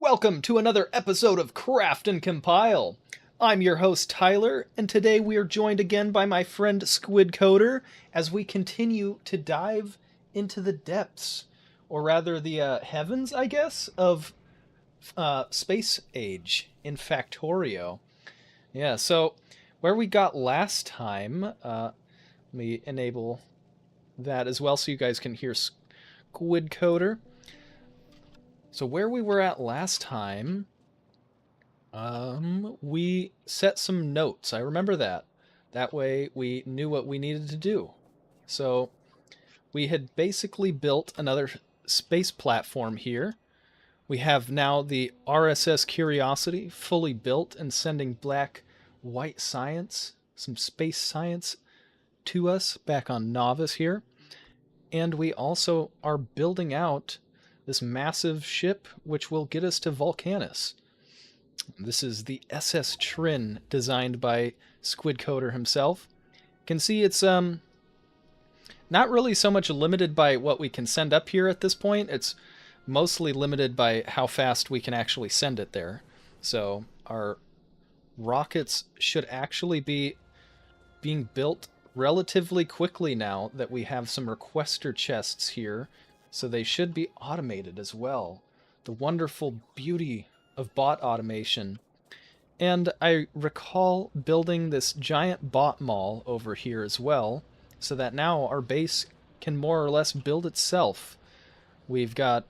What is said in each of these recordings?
Welcome to another episode of Craft and Compile. I'm your host Tyler, and today we are joined again by my friend Squid Coder as we continue to dive into the depths, or rather the heavens, I guess, of space age in Factorio. Yeah, so where we got last time, let me enable that as well so you guys can hear Squid Coder. So where we were at last time, we set some notes. I remember that. That way we knew what we needed to do. So we had basically built another space platform here. We have now the RSS Curiosity fully built and sending white science, some space science to us back on Novice here. And we also are building out this massive ship which will get us to Volcanus. This is the SS Trin, designed by Squid Coder himself. You can see it's not really so much limited by what we can send up here at this point. It's mostly limited by how fast we can actually send it there. So our rockets should actually be being built relatively quickly now that we have some requester chests here. So they should be automated as well. The wonderful beauty of bot automation. And I recall building this giant bot mall over here as well, so that now our base can more or less build itself. We've got...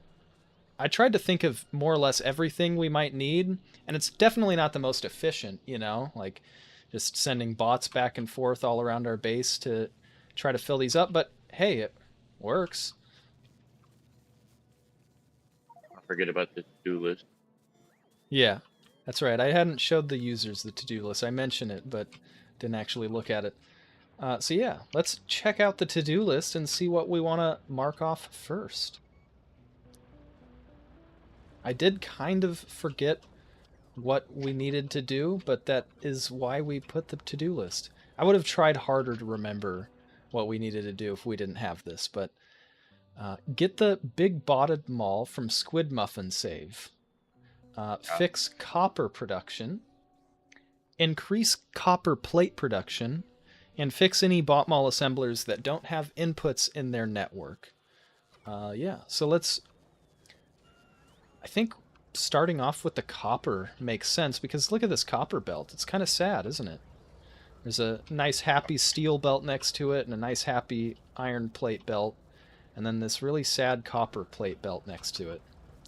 I tried to think of more or less everything we might need, and it's definitely not the most efficient, you know? Like, just sending bots back and forth all around our base to try to fill these up, but hey, it works. I forget about the to-do list. Yeah, that's right. I hadn't showed the users the to-do list. I mentioned it, but didn't actually look at it. So yeah, let's check out the to-do list and see what we want to mark off first. I did kind of forget what we needed to do, but that is why we put the to-do list. I would have tried harder to remember what we needed to do if we didn't have this, but get the big botted mall from Squid Muffin save. Fix copper production, increase copper plate production, and fix any bot mall assemblers that don't have inputs in their network. Yeah, so let's... I think starting off with the copper makes sense, because look at this copper belt. It's kind of sad, isn't it? There's a nice happy steel belt next to it, and a nice happy iron plate belt, and then this really sad copper plate belt next to it,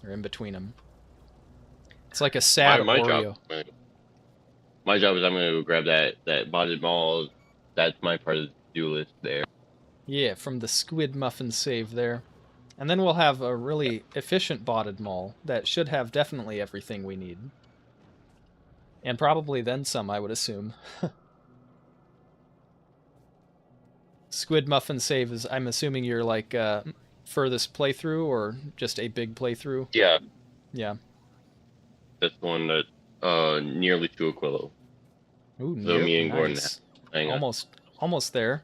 or in between them. It's like a sad Oreo. My job is I'm going to go grab that botted mall. That's my part of the to-do list there. Yeah, from the Squid Muffin save there. And then we'll have a really efficient botted mall that should have definitely everything we need. And probably then some, I would assume. Squid Muffin save is, I'm assuming, your like furthest playthrough, or just a big playthrough? Yeah. Yeah. That's the one that nearly to Aquilo. Ooh, So me and nice. Gordon Almost there.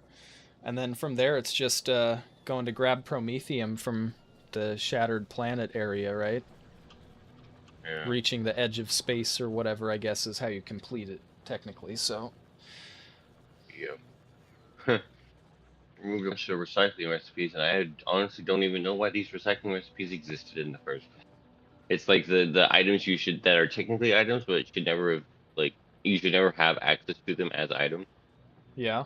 And then from there it's just going to grab Promethium from the Shattered Planet area, right? Yeah. Reaching the edge of space or whatever, I guess, is how you complete it, technically, so... Yeah. Remove a bunch of recycling recipes, and I honestly don't even know why these recycling recipes existed in the first place. It's like the items that are technically items, but it should never have, like, you should never have access to them as items. Yeah.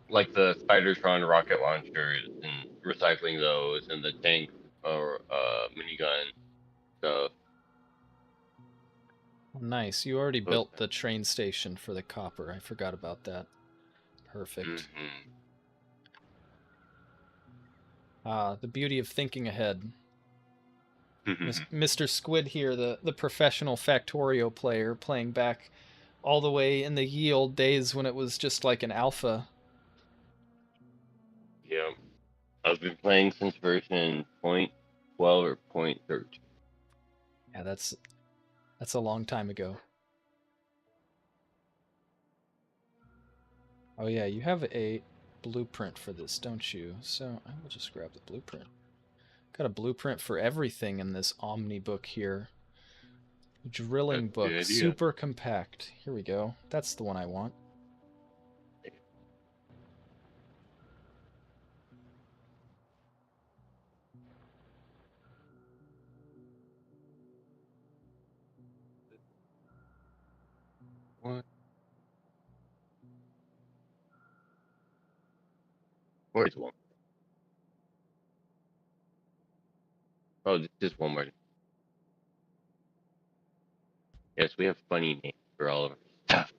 Like the Spidertron rocket launchers and recycling those, and the tank or minigun stuff. Nice. You already built the train station for the copper. I forgot about that. Perfect. Mm-hmm. The beauty of thinking ahead. Mr. Squid here, the professional Factorio player, playing back all the way in the ye old days when it was just like an alpha. Yeah. I've been playing since version 0.12 or 0.13. Yeah, that's a long time ago. Oh yeah, you have a blueprint for this, don't you? So I will just grab the blueprint. Got a blueprint for everything in this Omni book here. That's Drilling a good book, idea. super compact. Here we go. That's the one I want. What? Where's one? Oh, this is one more. Yes, we have funny names for all of our stuff.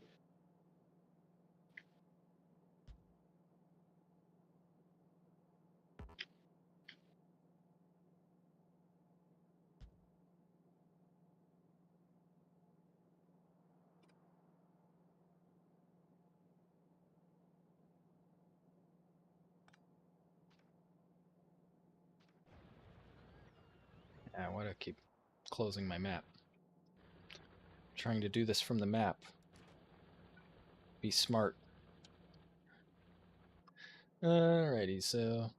Why do I keep closing my map? I'm trying to do this from the map. Be smart. Alrighty, so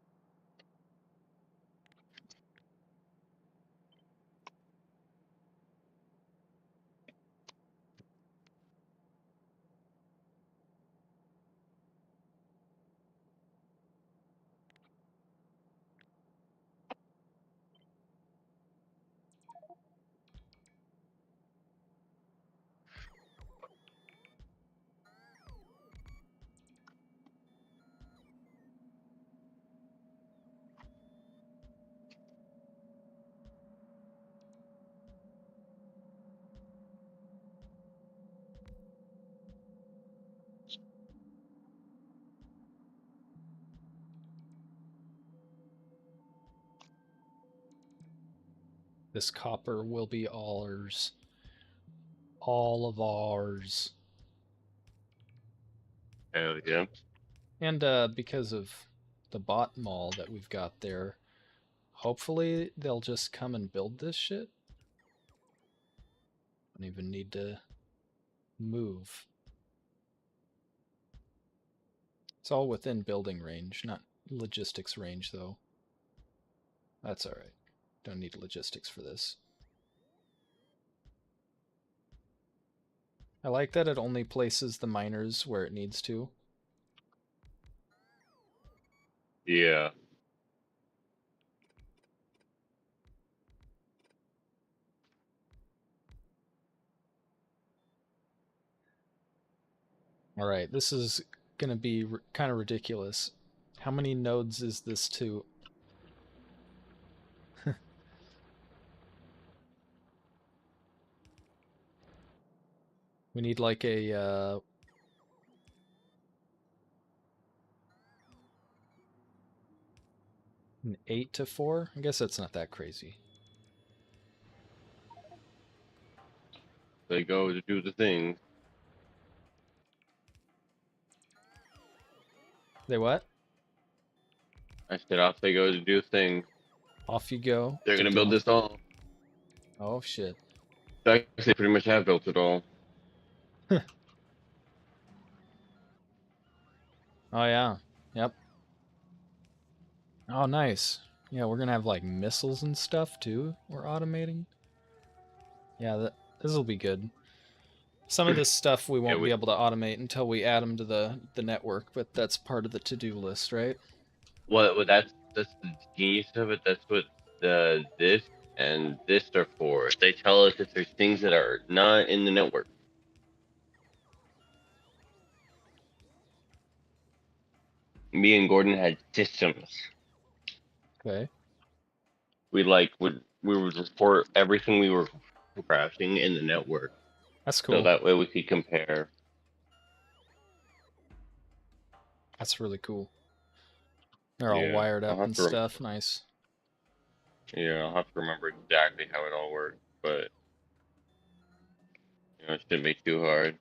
this copper will be ours. All of ours. Hell yeah. And because of the bot mall that we've got there, hopefully they'll just come and build this shit. Don't even need to move. It's all within building range, not logistics range though. That's alright. Don't need logistics for this. I like that it only places the miners where it needs to. Yeah. Alright, this is gonna be kind of ridiculous. How many nodes is this to? We need like a an 8 to 4? I guess that's not that crazy. They go to do the thing. They what? I said off they go to do things. Off you go They're to gonna do. build this all. Oh shit. In fact, they pretty much have built it all. Oh yeah. Yep. Oh nice. Yeah, we're gonna have like missiles and stuff too. We're automating. Yeah, this will be good. Some of this stuff we Yeah, won't be we, able to automate until we add them to the network, but that's part of the to-do list, right? what that's the genius of it. That's what the this and this are for. They tell us if there's things that are not in the network. Me and Gordon had systems. Okay. We would report everything we were crashing in the network, That's so cool. that way we could compare. That's really cool. They're all Yeah, wired I'll up have and to remember. stuff. Nice. Yeah, I'll have to remember exactly how it all works, but it shouldn't be too hard.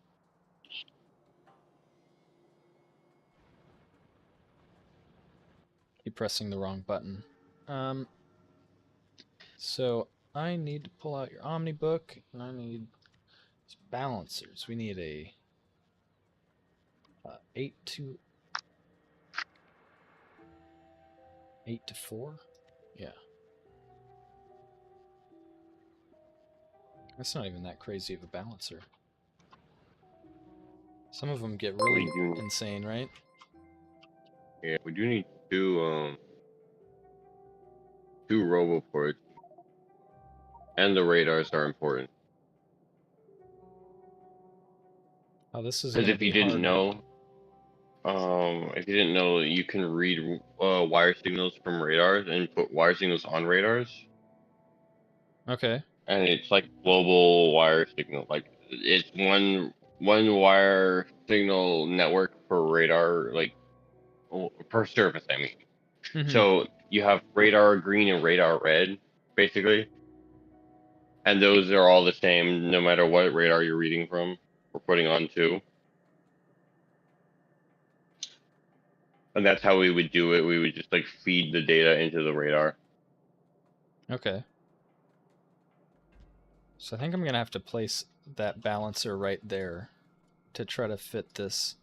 Keep pressing the wrong button. Um, so I need to pull out your Omnibook, and I need balancers. We need a 8 to 4. Yeah. That's not even that crazy of a balancer. Some of them get We really do, insane, right? yeah, we do need two roboports, and the radars are important. Oh, this is Because gonna be harder. if you didn't know, you can read wire signals from radars and put wire signals on radars, Okay. and it's like global wire signal. Like it's one wire signal network per radar, like per surface. I mean, Mm-hmm. so you have radar green and radar red, basically, and those are all the same no matter what radar you're reading from or putting onto. And that's how we would do it. We would just like feed the data into the radar. Okay. So I think I'm gonna have to place that balancer right there to try to fit this.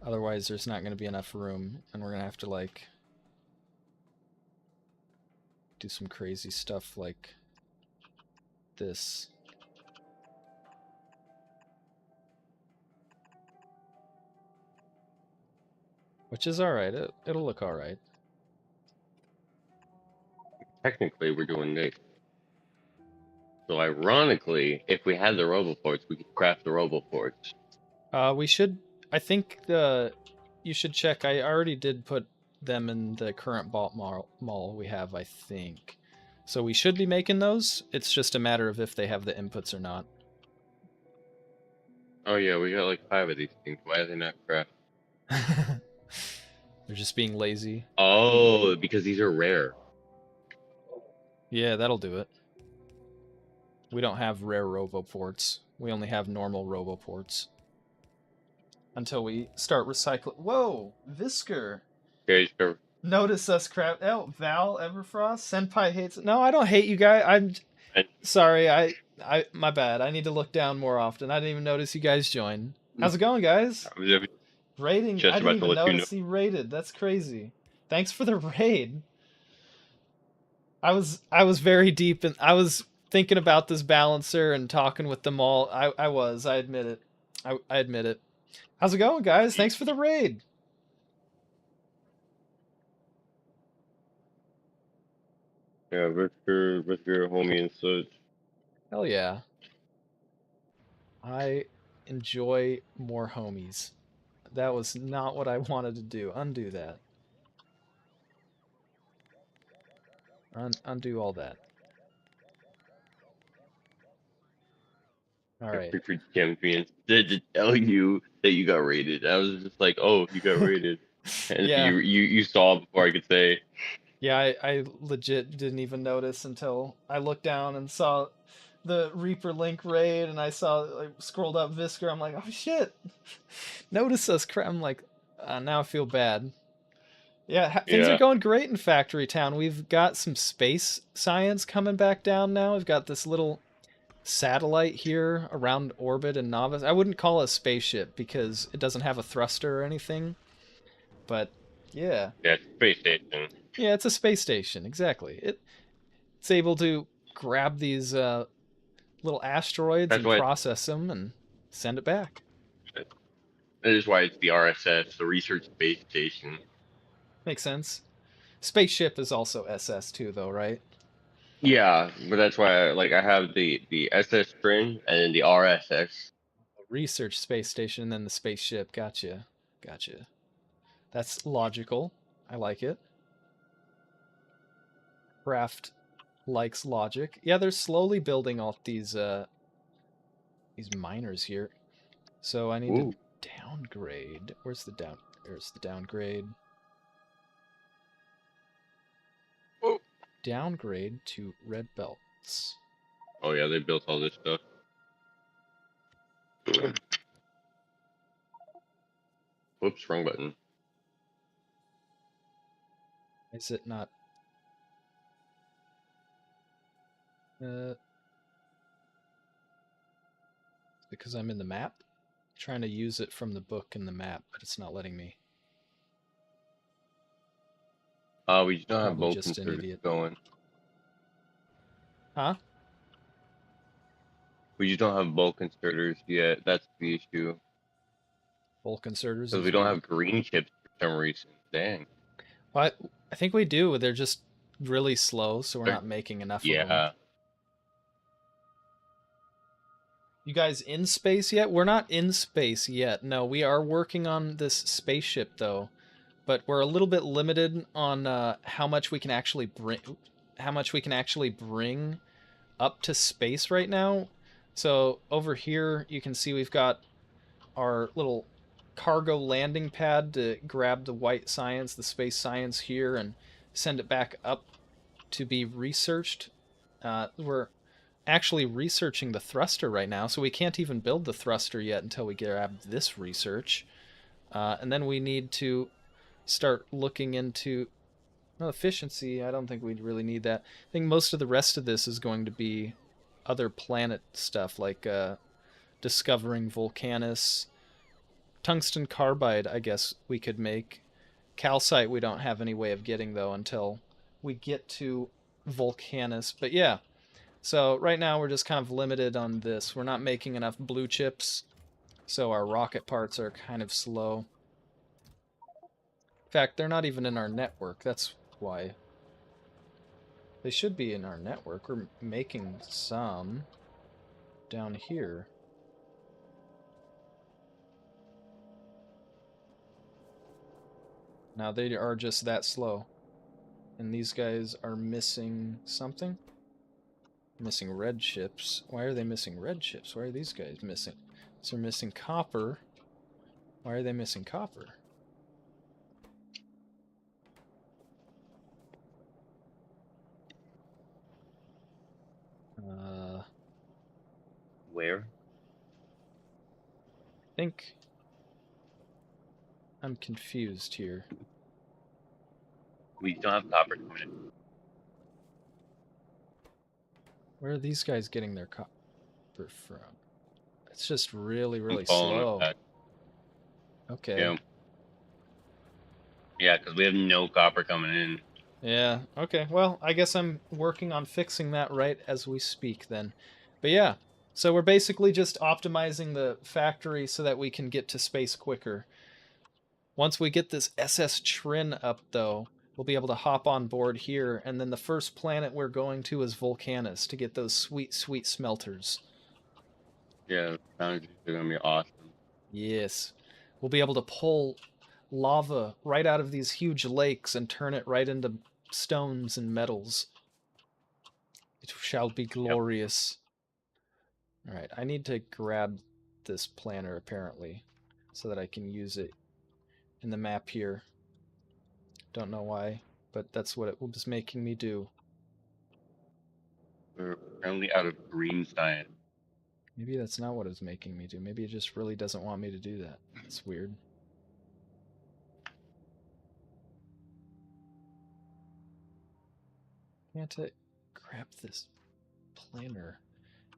Otherwise, there's not gonna be enough room, and we're gonna have to like do some crazy stuff like this. Which is alright. It'll look alright. Technically, we're doing this. So ironically, if we had the roboports, we could craft the roboports. We should. I think you should check. I already did put them in the current Vault mall we have, I think. So we should be making those. It's just a matter of if they have the inputs or not. Oh yeah, we got like 5 of these things. Why are they not craft? They're just being lazy. Oh, because these are rare. Yeah, that'll do it. We don't have rare roboports. We only have normal roboports. Until we start recycling. Whoa, Visker. Okay, so Notice us crap. Oh, Val, Everfrost, Senpai hates it. No, I don't hate you guys. I'm and sorry. My bad. I need to look down more often. I didn't even notice you guys joined. How's it going, guys? I was Raiding. I just didn't about to even let you know. notice he raided. That's crazy. Thanks for the raid. I was very deep and I was thinking about this balancer and talking with them all. I admit it. I admit it. How's it going, guys? Thanks for the raid. Yeah, Vicar, homie, and such. Hell yeah. I enjoy more homies. That was not what I wanted to do. Undo that. Undo all that. All I right. preferred champions to tell you that you got raided. I was just like, oh, you got raided, and Yeah. you saw before I could say. Yeah, I legit didn't even notice until I looked down and saw the Reaper Link raid and I saw like scrolled up Visker. I'm like, oh shit. Notice us crap. I'm like, now I feel bad. Yeah, things are Yeah, going great in Factory Town. We've got some space science coming back down now. We've got this little satellite here around orbit and Novice. I wouldn't call it a spaceship because it doesn't have a thruster or anything. But yeah. yeah, space station. Yeah, it's a space station. Exactly. It's able to grab these little asteroids That's and why process them and send it back. that is why it's the RSS, the Research Space Station. Makes sense. Spaceship is also SS too, though, right? Yeah, but that's why I have the SS Trin and then the RSS. Research space station and then the spaceship. Gotcha. Gotcha. That's logical. I like it. Craft likes logic. Yeah, they're slowly building all these miners here. So I need to Ooh, downgrade. Where's the down? There's the downgrade. oh, Downgrade to red belts. oh yeah, they built all this stuff. Whoops, wrong button. Is it not? Uh, because I'm in the map? Trying to use it from the book in the map, but it's not letting me. We just don't have Probably open just an service idiot. going. Huh? We just don't have bulk inserters yet. That's the issue. Bulk inserters Because we is don't what? have green chips for some reason. Dang. Well, I think we do. They're just really slow, so we're They're- not making enough of them. yeah. You guys in space yet? We're not in space yet. No, we are working on this spaceship though, but we're a little bit limited on how much we can actually bring up to space right now. So over here you can see we've got our little cargo landing pad to grab the white science, the space science here, and send it back up to be researched. We're actually researching the thruster right now, so we can't even build the thruster yet until we grab this research. And then we need to start looking into efficiency. I don't think we really need that. I think most of the rest of this is going to be other planet stuff, like discovering Volcanus. Tungsten carbide, I guess we could make. Calcite we don't have any way of getting, though, until we get to Volcanus. But yeah, so right now we're just kind of limited on this. We're not making enough blue chips, so our rocket parts are kind of slow. In fact, they're not even in our network. That's why. They should be in our network. We're making some down here. Now they are just that slow. And these guys are missing something? Missing red chips. Why are they missing red chips? Why are these guys missing? So they're missing copper. Why are they missing copper? I Where? think I'm confused here. We don't have copper coming in. Where are these guys getting their copper from? It's just really, I'm really following slow. that. Okay. Yeah. Yeah, because we have no copper coming in. Yeah, okay. Well, I guess I'm working on fixing that right as we speak then. But yeah, so we're basically just optimizing the factory so that we can get to space quicker. Once we get this SS Trin up, though, we'll be able to hop on board here, and then the first planet we're going to is Volcanus to get those sweet, sweet smelters. Yeah, the foundries are going to be awesome. Yes. We'll be able to pull lava right out of these huge lakes and turn it right into stones and metals. It shall be Yep. glorious. Alright, I need to grab this planner, apparently, so that I can use it in the map here. Don't know why, but that's what it was making me do. We're currently out of green science. Maybe that's not what it's making me do. Maybe it just really doesn't want me to do that. That's weird. Can't I grab this planner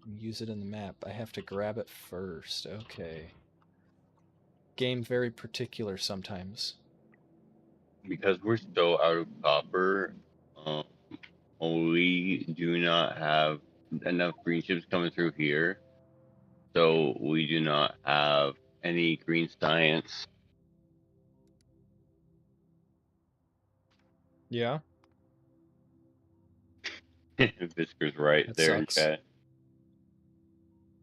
and use it in the map? I have to grab it first. Okay. Game very particular sometimes. Because we're so out of copper, um, we do not have enough green chips coming through here. So we do not have any green science. Yeah, Visker's right that there in sucks. chat.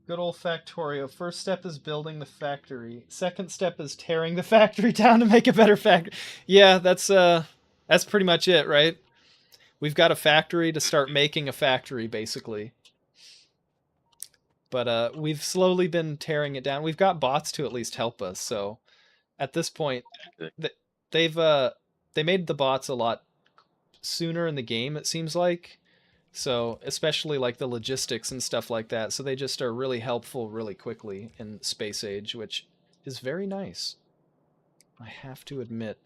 Good old Factorio. First step is building the factory. Second step is tearing the factory down to make a better factory. Yeah, that's pretty much it, right? We've got a factory to start making a factory, basically. But we've slowly been tearing it down. We've got bots to at least help us. So at this point, they've they made the bots a lot sooner in the game. It seems like. So, especially like the logistics and stuff like that. So they just are really helpful really quickly in Space Age, which is very nice. I have to admit.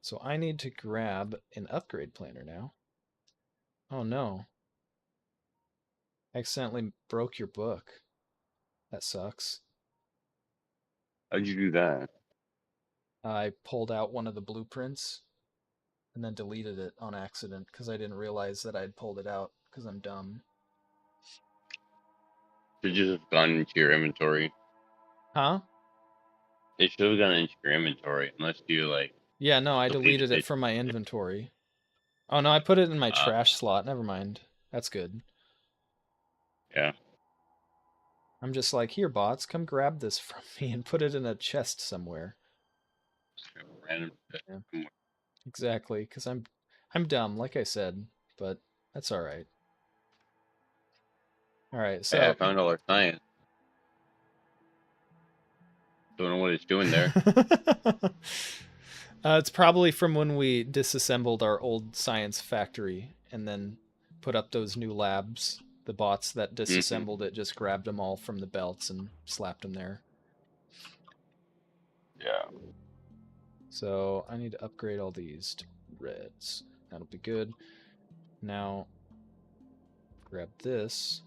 So I need to grab an upgrade planner now. Oh no. I accidentally broke your book. That sucks. How'd you do that? I pulled out one of the blueprints and then deleted it on accident because I didn't realize that I'd pulled it out because I'm dumb. Should just have gone into your inventory. Huh? It should have gone into your inventory, unless you like Yeah, no, I deleted deleted it it. from my inventory. Oh no, I put it in my Uh, trash slot. Never mind. That's good. yeah. I'm just like, here, bots, come grab this from me and put it in a chest somewhere. Random. Yeah, exactly, because I'm dumb, like I said, but that's all right. All right, Hey, I so found all our science. Don't know what it's doing there. it's probably from when we disassembled our old science factory and then put up those new labs. The bots that disassembled it just grabbed them all from the belts and slapped them there. Yeah. So I need to upgrade all these to reds. That'll be good. Now, grab this.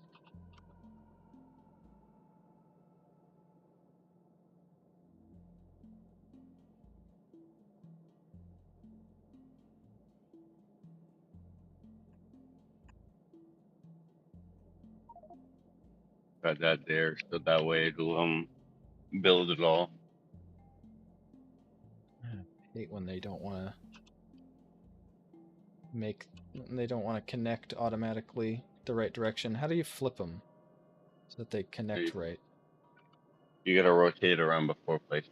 Got that there, so that way it'll build it all. I hate when they don't want to make, they don't want to connect automatically the right direction. How do you flip them so that they connect right? You gotta rotate it around before placing.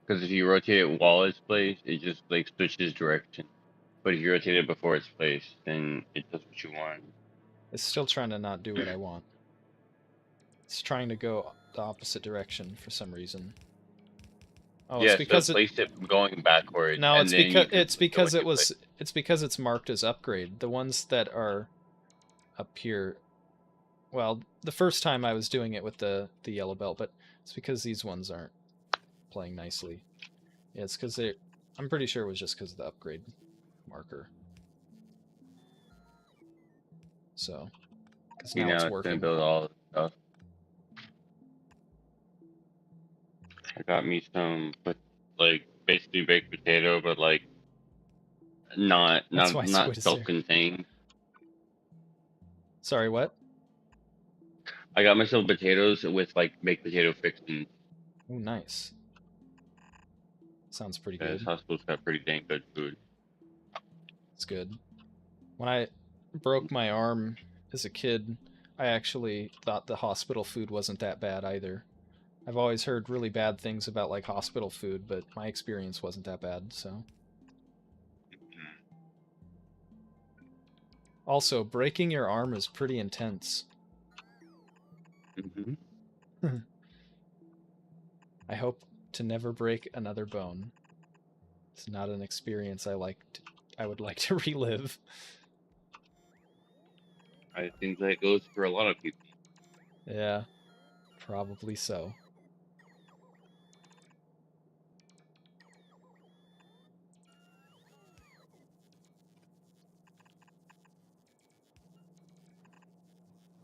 Because if you rotate it while it's placed, it just like switches direction. But if you rotate it before it's placed, then it does what you want. It's still trying to not do what I want. It's trying to go the opposite direction for some reason. Oh, it's Yeah, so because it. place it going backwards, No, and then you can it's flip it when because it you place. was it's because it's marked as upgrade. The ones that are up here. Well, the first time I was doing it with the yellow belt, but it's because these ones aren't playing nicely. Yeah, it's because they. I'm pretty sure it was just because of the upgrade marker. So, because See, now it's now it's gonna working. build all the stuff. I got me some, but like basically baked potato, but like not That's not why not Squid is there. self-contained. Sorry, what? I got myself potatoes with like baked potato fixings. Oh, nice. Sounds pretty Yeah, this good. hospital's got pretty dang good food. It's good. When I broke my arm as a kid, I actually thought the hospital food wasn't that bad either. I've always heard really bad things about like hospital food, but my experience wasn't that bad, so. Also, breaking your arm is pretty intense. Mm-hmm. I hope to never break another bone. It's not an experience I would like to relive. I think that goes for a lot of people. Yeah, probably so.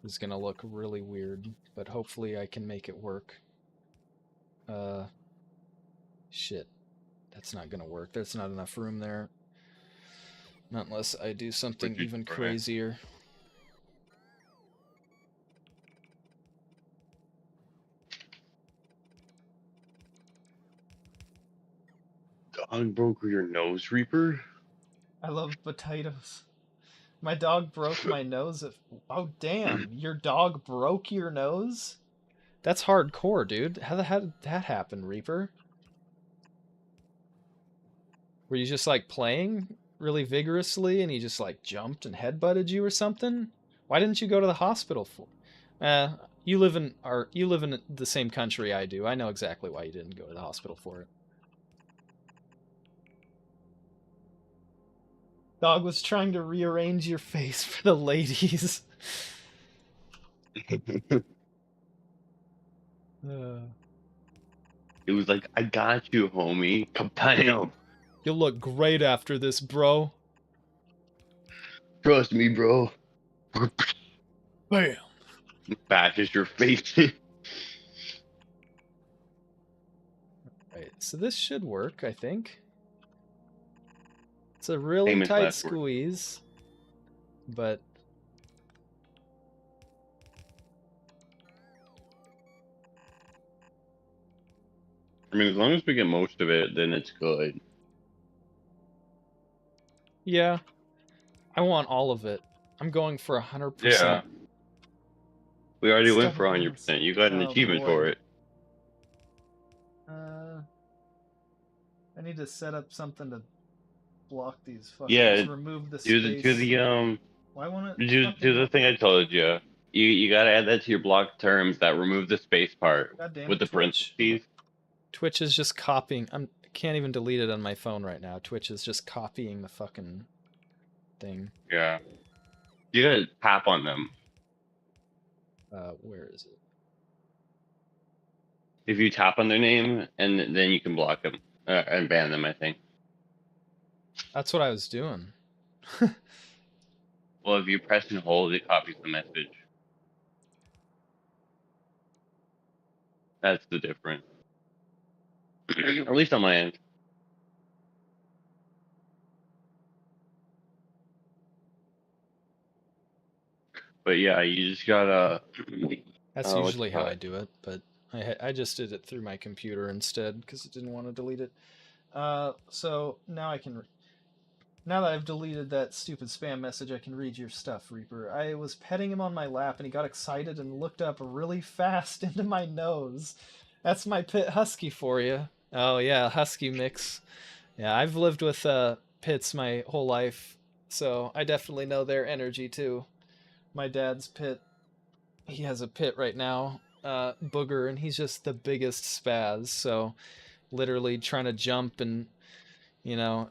It's gonna look really weird, but hopefully I can make it work. Shit. That's not gonna work. There's not enough room there. Not unless I do something What'd you even do for it? crazier. Dog broke your nose, Reaper? I love potatoes. My dog broke my nose. Oh, damn. Your dog broke your nose? That's hardcore, dude. How did that happen, Reaper? Were you just like playing really vigorously and he just like jumped and headbutted you or something? Why didn't you go to the hospital for? You live in the same country I do. I know exactly why you didn't go to the hospital for it. Dog was trying to rearrange your face for the ladies. Uh, It was like, I got you, homie. Kabam! You'll look great after this, bro. Trust me, bro. Bam. Bashes your face. Right, so this should work, I think. It's a really Famous tight last word. squeeze, but I mean, as long as we get most of it, then it's good. Yeah, I want all of it. I'm going for 100%. Yeah. We already went Stuff for balance. 100%. You got an Oh achievement boy. for it. I need to set up something to block these Yeah, fuckers. Remove the do space. the Why won't it do fucking the help? thing I told you. You gotta add that to your block terms that remove the space part God damn with it. the Twitch. parentheses. Twitch is just copying. I can't even delete it on my phone right now. Twitch is just copying the fucking thing. Yeah. You gotta tap on them. Where is it? If you tap on their name, and then you can block them and ban them, I think. That's what I was doing. Well, if you press and hold, it copies the message. That's the difference. At least on my end. But yeah, you just gotta. That's What you usually how call I it? do it, but I just did it through my computer instead because I didn't want to delete it. So now I can. Now that I've deleted that stupid spam message, I can read your stuff, Reaper. I was petting him on my lap and he got excited and looked up really fast into my nose. That's my pit husky for you. Oh yeah, husky mix. Yeah, I've lived with pits my whole life, so I definitely know their energy too. My dad's pit, he has a pit right now, Booger, and he's just the biggest spaz. So literally trying to jump and you know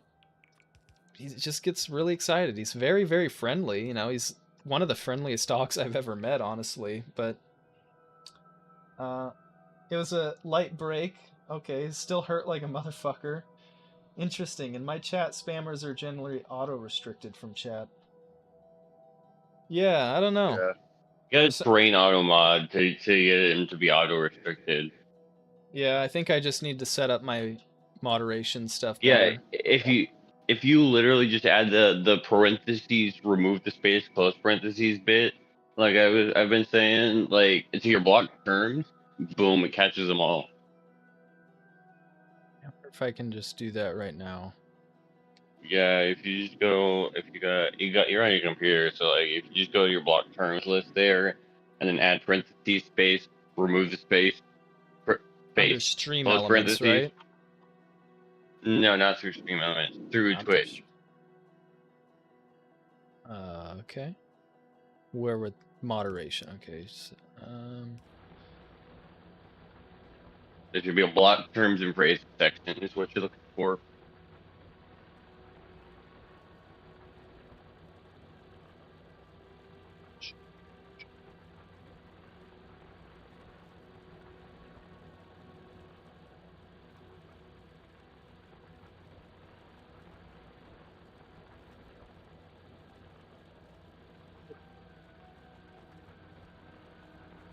he just gets really excited. He's very, very friendly. He's one of the friendliest dogs I've ever met, honestly. But uh, it was a light break. Okay, still hurt like a motherfucker. Interesting. In my chat, spammers are generally auto-restricted from chat. Yeah, I don't know. Yeah. You gotta train auto mod to get him to be auto restricted. Yeah, I think I just need to set up my moderation stuff Yeah, better. if you literally just add the parentheses, remove the space, close parentheses bit, like I've been saying, like to your block terms, boom, it catches them all. I wonder if I can just do that right now. Yeah, if you just go, if you're on your computer, so like if you just go to your block terms list there, and then add parentheses space, remove the space, Under space, stream close elements, parentheses. right? No, not through Stream Elements, through Not through Twitch. okay. Where would moderation? Okay. So, There should be a block terms and phrases section is what you're looking for.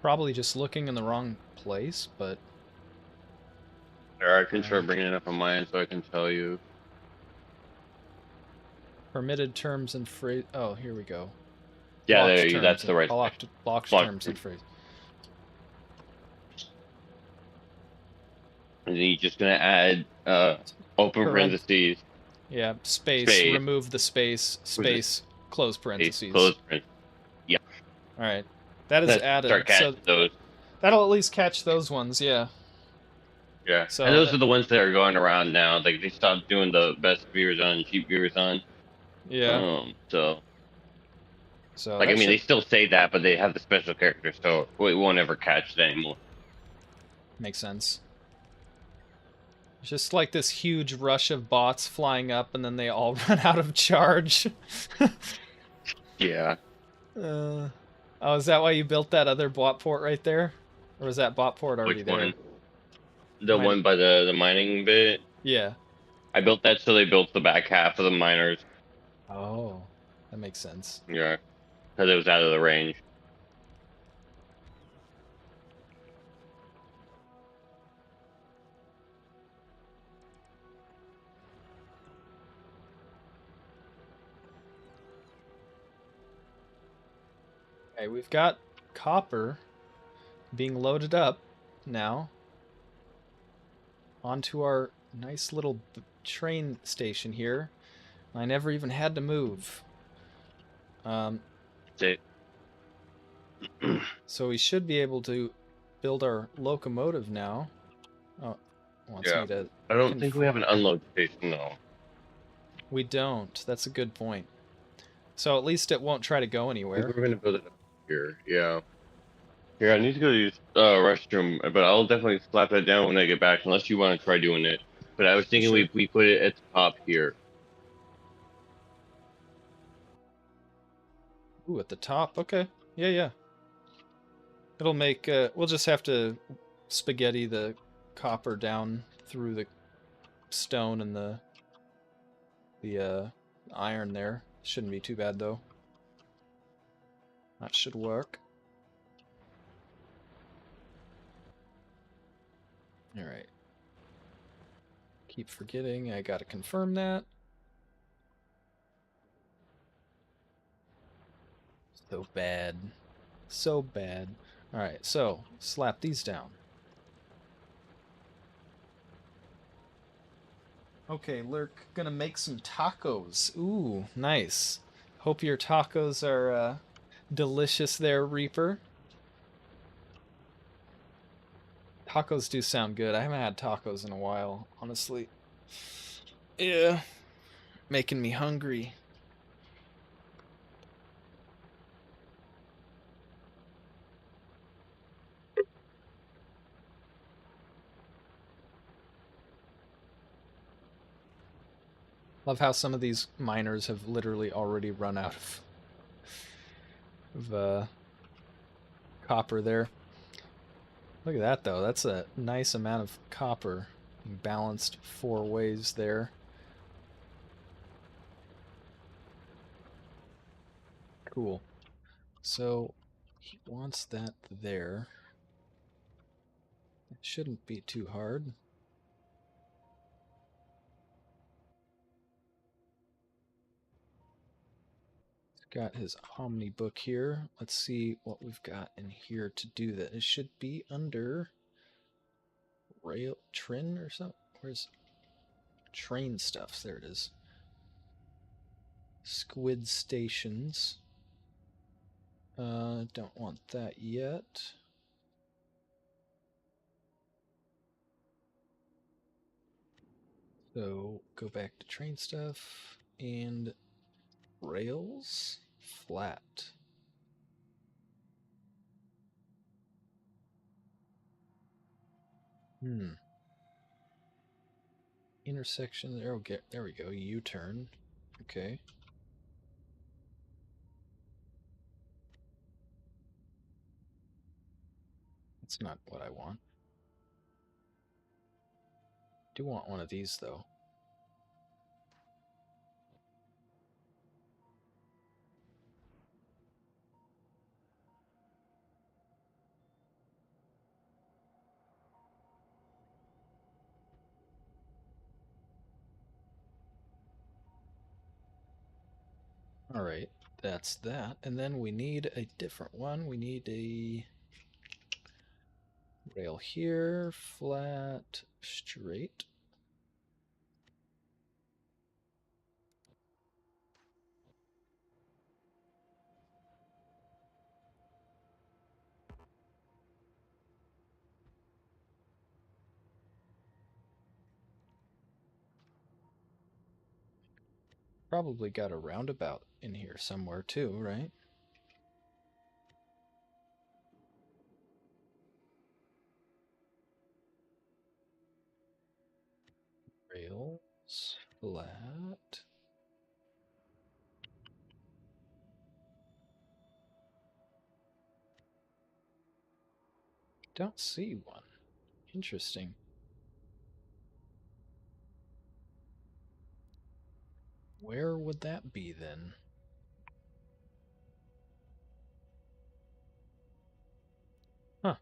probably just looking in the wrong place, but Or I can try bringing it up on mine so I can tell you. permitted terms and phrase. Oh, here we go. Yeah, Blocked there you. terms That's and the right section. blocked Block terms and phrase. And then you're just gonna add open parentheses, Yeah, space. space, Remove the space. Space. Close space, parentheses. close parentheses. Yeah. All right, that is Let's added. start catching So those. that'll at least catch those ones. Yeah. Yeah. So And those are the ones that are going around now. Like they stopped doing the best viewers on and cheap viewers on. yeah. So So like I that mean they should still say that, but they have the special characters, so we won't ever catch it anymore. make sense. It's just like this huge rush of bots flying up, and then they all run out of charge. Yeah. Oh, is that why you built that other bot port right there? Or was that bot port already Which there? one? The one by the mining bit. Yeah. I built that so they built the back half of the miners. Oh, that makes sense. Yeah, because it was out of the range. Okay, we've got copper being loaded up now. onto our nice little train station here. I never even had to move. That's it. So we should be able to build our locomotive now. Oh, wants Yeah. me to. I don't think we have an unload station though. We don't. That's a good point. So at least it won't try to go I think anywhere. we're gonna build it up here. Yeah. Here, I need to go use restroom, but I'll definitely slap that down when I get back, unless you want to try doing it. But I was thinking Sure. we put it at the top here. Ooh, at the top. Okay. Yeah, yeah. It'll make. We'll just have to spaghetti the copper down through the stone and the iron there. Shouldn't be too bad though. That should work. All right. Keep forgetting. I gotta confirm that. So bad. So bad. Alright, so slap these down. Okay, Lurk, gonna make some tacos. Ooh, nice. Hope your tacos are delicious there, Reaper. Tacos do sound good. I haven't had tacos in a while, honestly. Yeah, making me hungry. Love how some of these miners have literally already run out of copper there. Look at that, though. That's a nice amount of copper balanced 4 ways there. Cool. So he wants that there. It shouldn't be too hard. He's got his Omni book here. Let's see what we've got in here to do that. It should be under rail trin or something. Where's train stuffs? There it is. Squid stations. Don't want that yet. So go back to train stuff and rails flat. Intersection there. There we go. U-turn. Okay. That's not what I want. Do want one of these though. All right, that's that. And then we need a different one. We need a rail here, flat, straight. Probably got a roundabout in here somewhere too, right? Rails, flat. Don't see one. Interesting. Where would that be then? Huh.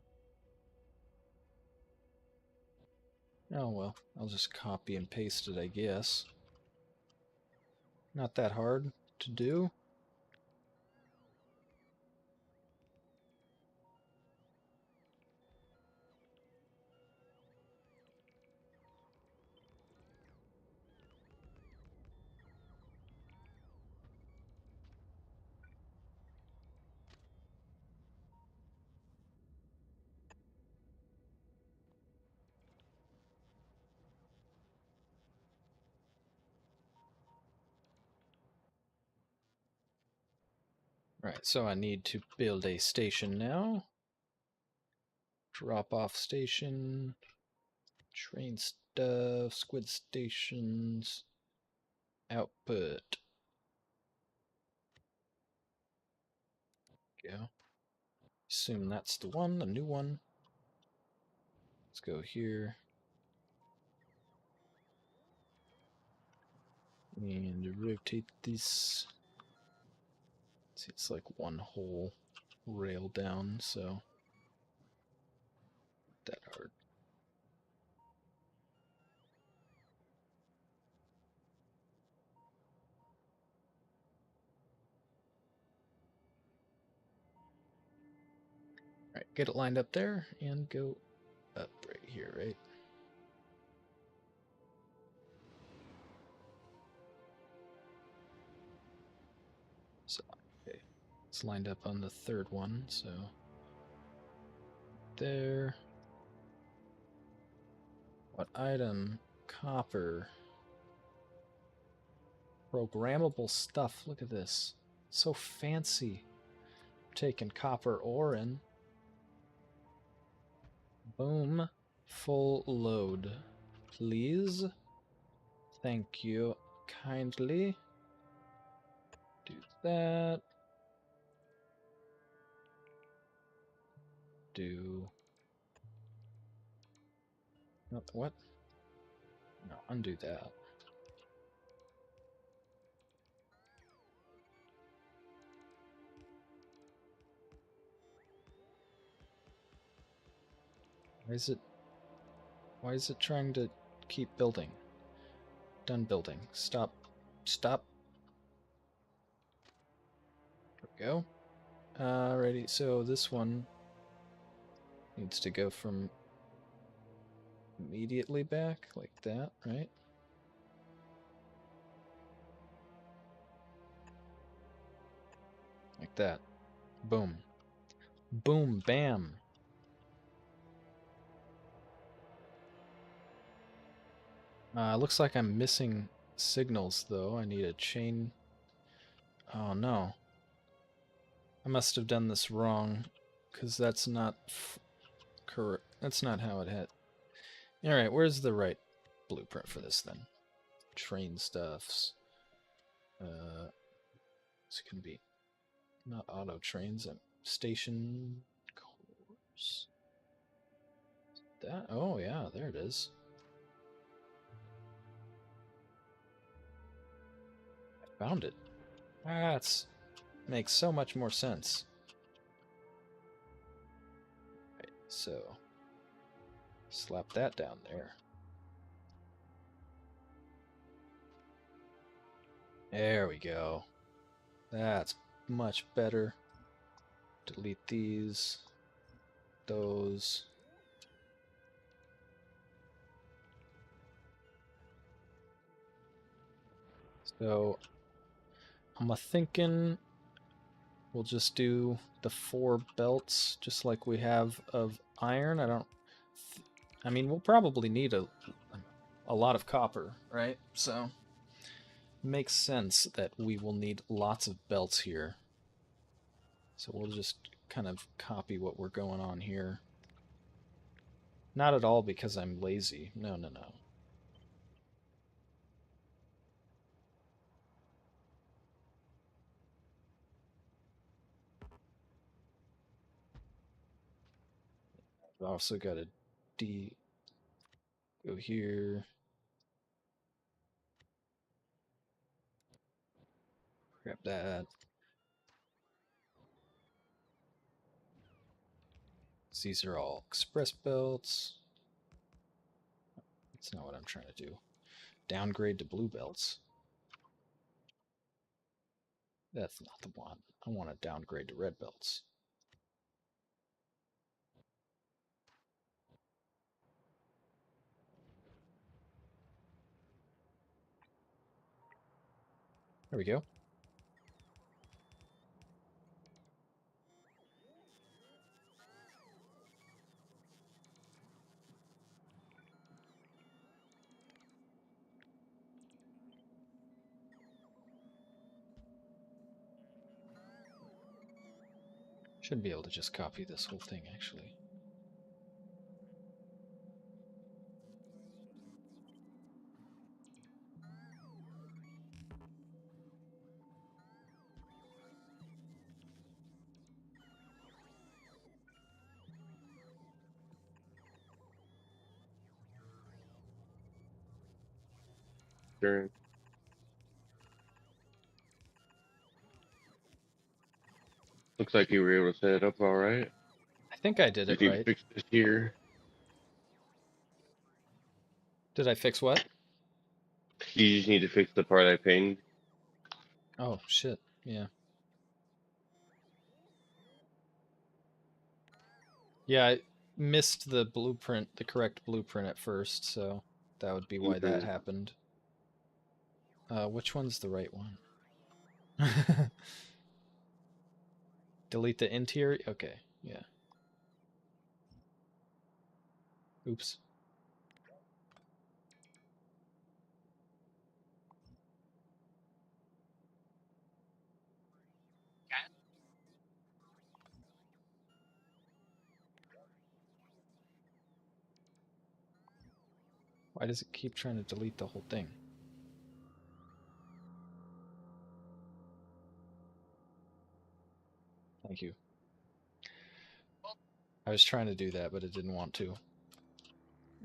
Oh well, I'll just copy and paste it, I guess. Not that hard to do. Alright, so I need to build a station now. Drop off station. Train stuff. Squid stations. Output. Go. Assume that's the one, the new one. Let's go here. And rotate this. See, it's like one whole rail down, so that hard. Alright, get it lined up there and go up right here, right? So, okay. It's lined up on the third one, so there. What item? Copper. Programmable stuff. Look at this. So fancy. Taking copper ore in. Boom. Full load. Please. Thank you kindly. Do that. Do. What? No, undo that. Why is it trying to keep building? Done building. Stop. Stop. There we go. Alrighty, so this one needs to go from immediately back, like that, right? Like that. Boom. Boom, bam. Looks like I'm missing signals, though. I need a chain. Oh, no. I must have done this wrong, because that's not correct. That's not how it had. Alright, where's the right blueprint for this, then? Train stuffs. This can be not auto trains, station cores. That, oh yeah, there it is. I found it. That's makes so much more sense. Right, so slap that down there. There we go. That's much better. Delete these. Those. So I'm thinking we'll just do the 4 belts just like we have of iron. I mean, we'll probably need a lot of copper, right? So it makes sense that we will need lots of belts here. So we'll just kind of copy what we're going on here. Not at all because I'm lazy. No, no, no. I've also got a D. Go here. Grab that. These are all express belts. That's not what I'm trying to do. Downgrade to blue belts. That's not the one. I want to downgrade to red belts. There we go. Should be able to just copy this whole thing, actually. Sure. Looks like you were able to set it up all right. I think I did You it need to right. fix this here. Did I fix what? You just need to fix the part I pinged. Oh, shit. Yeah. Yeah, I missed the blueprint, the correct blueprint at first, so that would be why that happened. Which one's the right one? Delete the interior? Okay, yeah. Oops. Why does it keep trying to delete the whole thing? Thank you. I was trying to do that, but it didn't want to.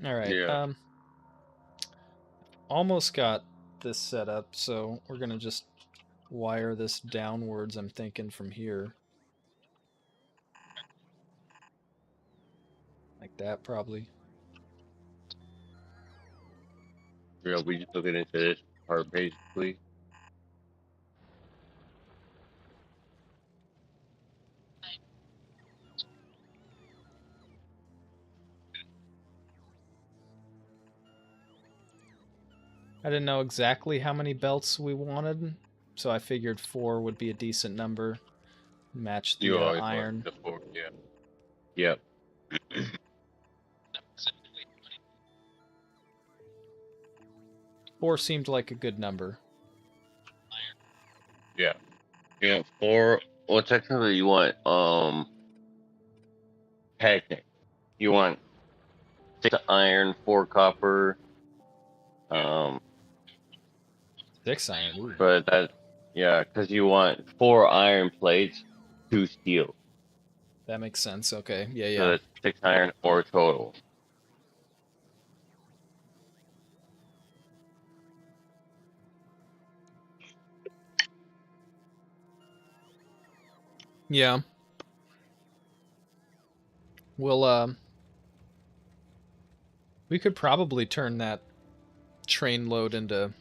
Alright, Yeah. almost got this set up, so we're gonna just wire this downwards, I'm thinking, from here. Like that, probably. Yeah, we just took it into this part basically. I didn't know exactly how many belts we wanted, so I figured 4 would be a decent number. Match the You always want iron. the four, yeah. Yep. 4 seemed like a good number. Yeah. Yeah. Four. Well, technically, you want technic. You want 6 iron, 4 copper. 6 iron, ooh. But that, yeah, because you want 4 iron plates, 2 steel. That makes sense, okay. Yeah, So yeah. that's 6 iron, 4 total. Yeah. We'll, we could probably turn that train load into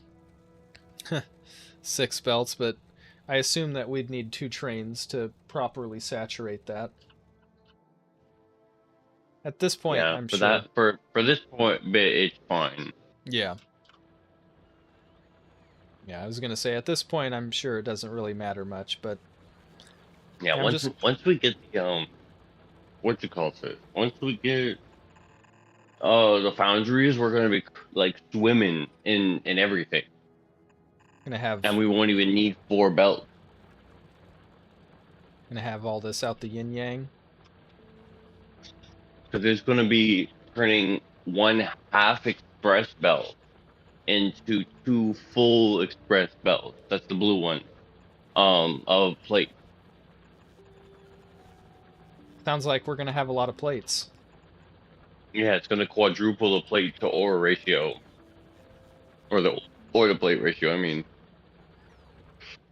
6 belts, but I assume that we'd need 2 trains to properly saturate that. At this point, Yeah, I'm for sure. that for this point bit, it's fine. Yeah. Yeah, I was gonna say at this point, I'm sure it doesn't really matter much, but Yeah, I'm just once we get the what you call it? Once we get the foundries, we're gonna be like swimming in everything, gonna have and we won't even need 4 belts. all this out the yin yang. Because there's gonna be turning 1/2 express belt into 2 full express belts. That's the blue one. Of plate. Sounds like we're gonna have a lot of plates. Yeah, it's gonna quadruple the plate to ore ratio, or the ore to plate ratio. I mean,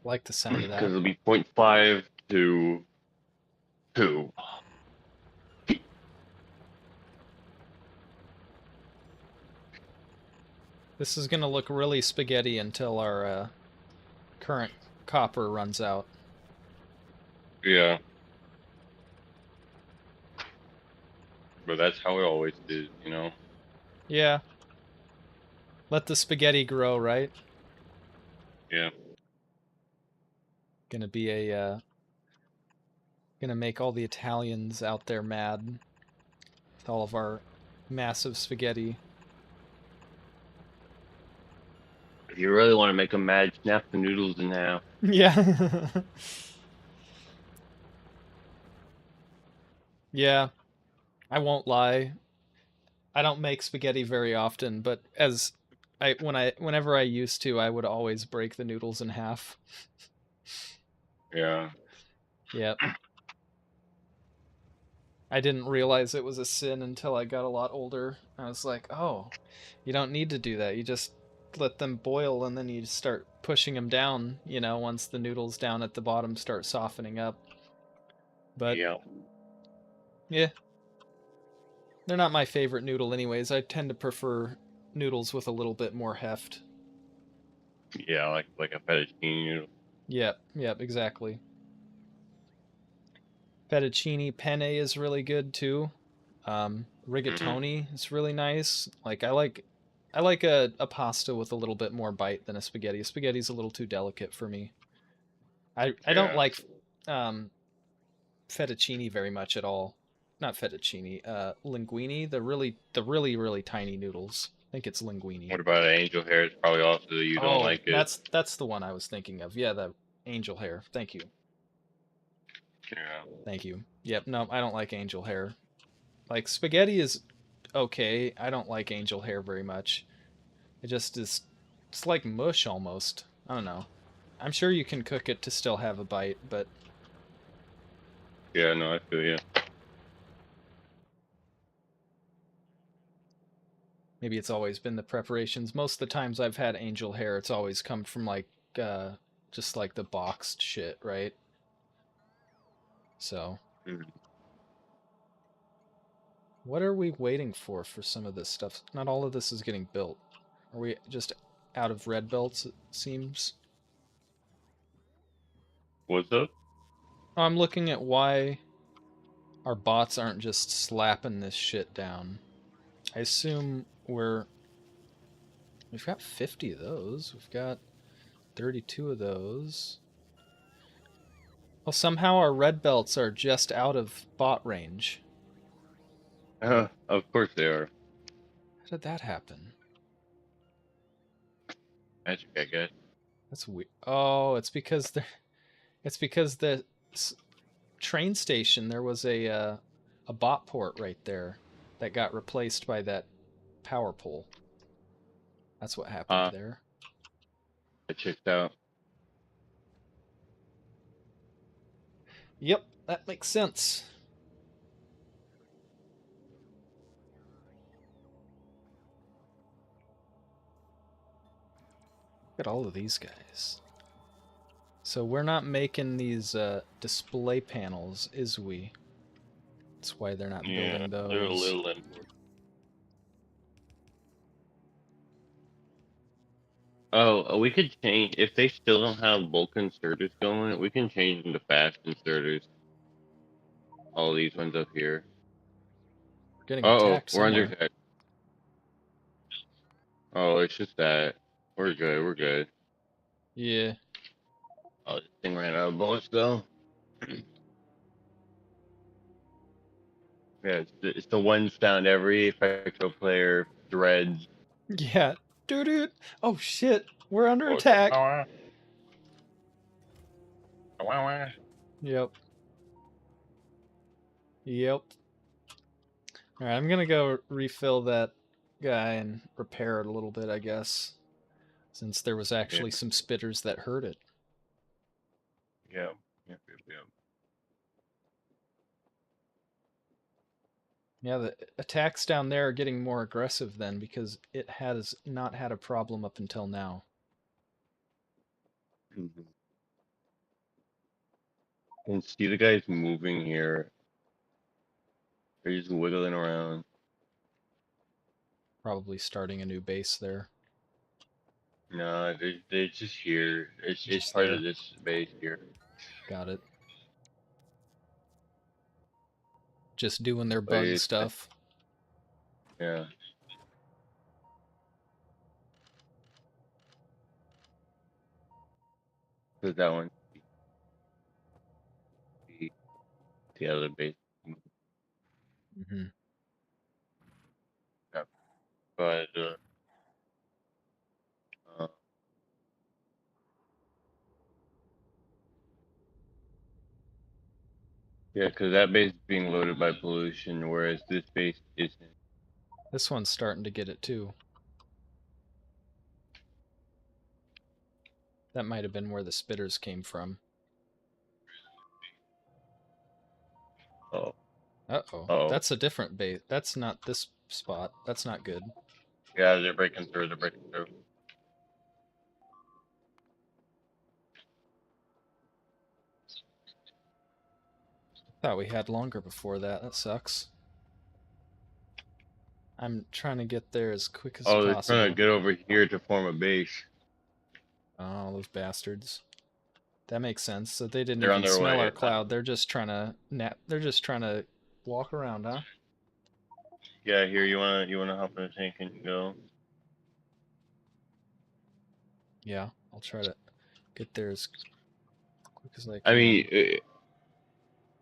Like the sound of because that. it'll be 0.5 to 2. This is gonna look really spaghetti until our current copper runs out. Yeah. But that's how it always is, you know? Yeah. Let the spaghetti grow, right? Yeah. Gonna be a gonna make all the Italians out there mad with all of our massive spaghetti. If you really want to make them mad, snap the noodles in half. Yeah. Yeah, I won't lie. I don't make spaghetti very often, but whenever I used to, I would always break the noodles in half. Yeah. Yep. I didn't realize it was a sin until I got a lot older. I was like, "Oh, you don't need to do that. You just let them boil and then you start pushing them down, once the noodles down at the bottom start softening up." But Yeah. yeah, they're not my favorite noodle anyways. I tend to prefer noodles with a little bit more heft. Yeah, like a fettuccine noodle. Yep, yep, exactly. Fettuccine penne is really good too. Hmm. Rigatoni is really nice. I like a pasta with a little bit more bite than a spaghetti. A spaghetti's a little too delicate for me. I don't Yeah. like um, fettuccine very much at all. Not fettuccine. Linguine. The really tiny noodles. I think it's linguine. What about angel hair? It's probably also you don't Oh, like it. that's the one I was thinking of. Yeah, the angel hair. Thank you. Yeah. Thank you. Yep. No, I don't like angel hair. Like spaghetti is okay. I don't like angel hair very much. It just is. It's like mush almost. I don't know. I'm sure you can cook it to still have a bite, but Yeah. No, I feel you. maybe it's always been the preparations. Most of the times I've had angel hair, it's always come from uh just like the boxed shit, right? So, Mhm. what are we waiting for some of this stuff? Not all of this is getting built. Are we just out of red belts, it seems? What's up? I'm looking at why our bots aren't just slapping this shit down. I assume we've got 50 of those. We've got 32 of those. Well, somehow our red belts are just out of bot range. Of course they are. How did that happen? Magic, I guess. That's weird. Oh, it's because the train station there was a bot port right there that got replaced by that power pole. That's what happened Uh, there. I checked out. Yep, that makes sense. Look at all of these guys. So we're not making these display panels, is we? That's why they're not Yeah, building they're a those. little important. Oh, we could change if they still don't have bulk inserters going. We can change them to fast inserters. All these ones up here. We're getting Oh, attacked we're under somewhere. attack. Oh, it's just that. We're good. We're good. Yeah. Oh, this thing ran out of bullets though. Yeah, it's the ones found every Factorio player threads. Yeah. Dude. Oh shit. We're under Oh, it's attack. Yep. Yep. Alright, I'm gonna go refill that guy and repair it a little bit, I guess. Since there was Yeah, actually some spitters that hurt it. yeah, yeah, yeah. Yeah, the attacks down there are getting more aggressive then because it has not had a problem up until now. Mhm. And see the guys moving here. They're just wiggling around. Probably starting a new base there. No, they're just here. It's Just part of there. this base here. Got it. Just doing their But bug stuff. yeah, because that one, the, the other base. Hmm. Yeah. But uh, Yeah, because that base is being loaded by pollution, whereas this base isn't. This one's starting to get it too. That might have been where the spitters came from. Oh, Uh-oh. oh. That's a different base. That's not this spot. That's not good. Yeah, they're breaking through. They're breaking through. Thought we had longer before that. That sucks. I'm trying to get there as quick as Oh, they're trying possible. to get over here to form a base. Oh, those bastards. That makes sense. So they didn't They're on even their smell way. our cloud. They're just trying to they're just trying to walk around, huh? Yeah, here you wanna hop in a tank and go. Yeah, I'll try to get there as quick as I I can. mean,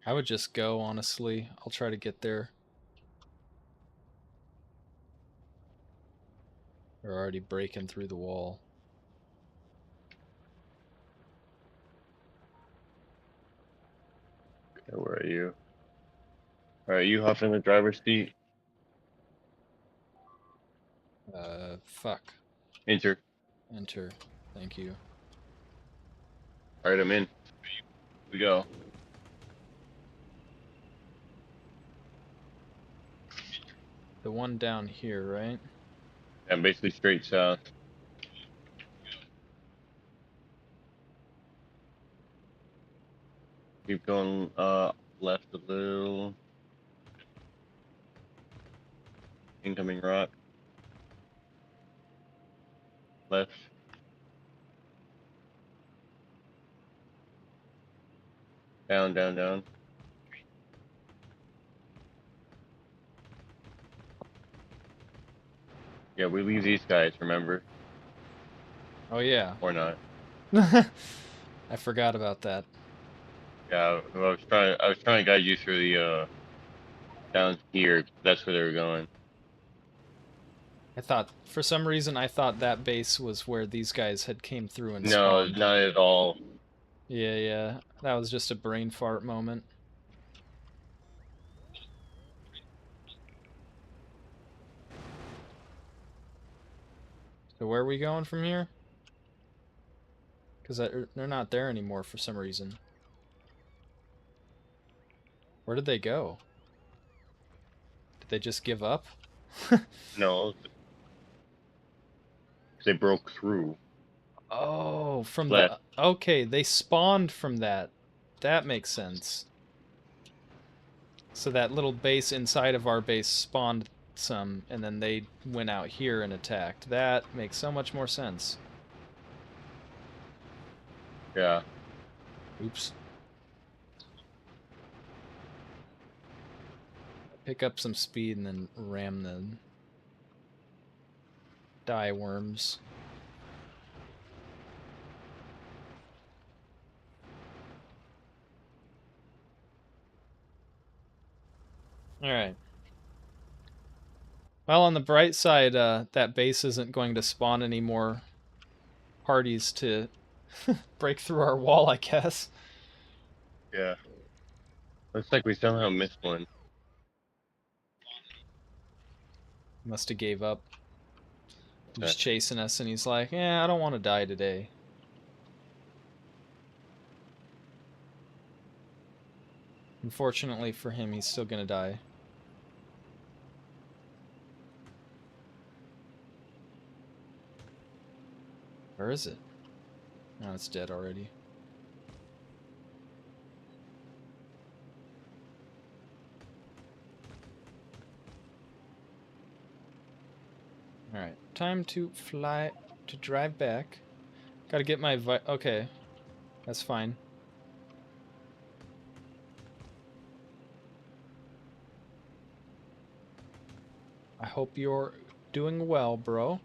I would just go, honestly. I'll try to get there. They're already breaking through the wall. where are you? All right, you hop in the driver's seat. Fuck. Enter. Enter. Thank you. All right, I'm in. We go. The one down here, right? I'm basically straight south. Keep going left a little. Incoming rock. Left. Down, down, down. Yeah, we leave these guys, remember? Oh yeah. Or not. I forgot about that. Yeah, I was trying to guide you through the down here. That's where they were going. I thought, for some reason, I thought that base was where these guys had came through and No, spawned. not at all. Yeah, yeah. That was just a brain fart moment. So where are we going from here? Because they're not there anymore for some reason. Where did they go? Did they just give up? No, they broke through. Oh, from Left. the... Okay, they spawned from that. That makes sense. So that little base inside of our base spawned some, and then they went out here and attacked. That makes so much more sense. Yeah. Oops. Pick up some speed and then ram the die worms. Alright. Well, on the bright side, that base isn't going to spawn any more parties to break through our wall, I guess. Yeah. Looks like we somehow missed one. Must have gave up. He was Okay. chasing us, and he's like, I don't want to die today. Unfortunately for him, he's still gonna die. Where is it? Oh, it's dead already. Alright, time to fly, to drive back. Gotta get my okay, that's fine. I hope you're doing well, bro.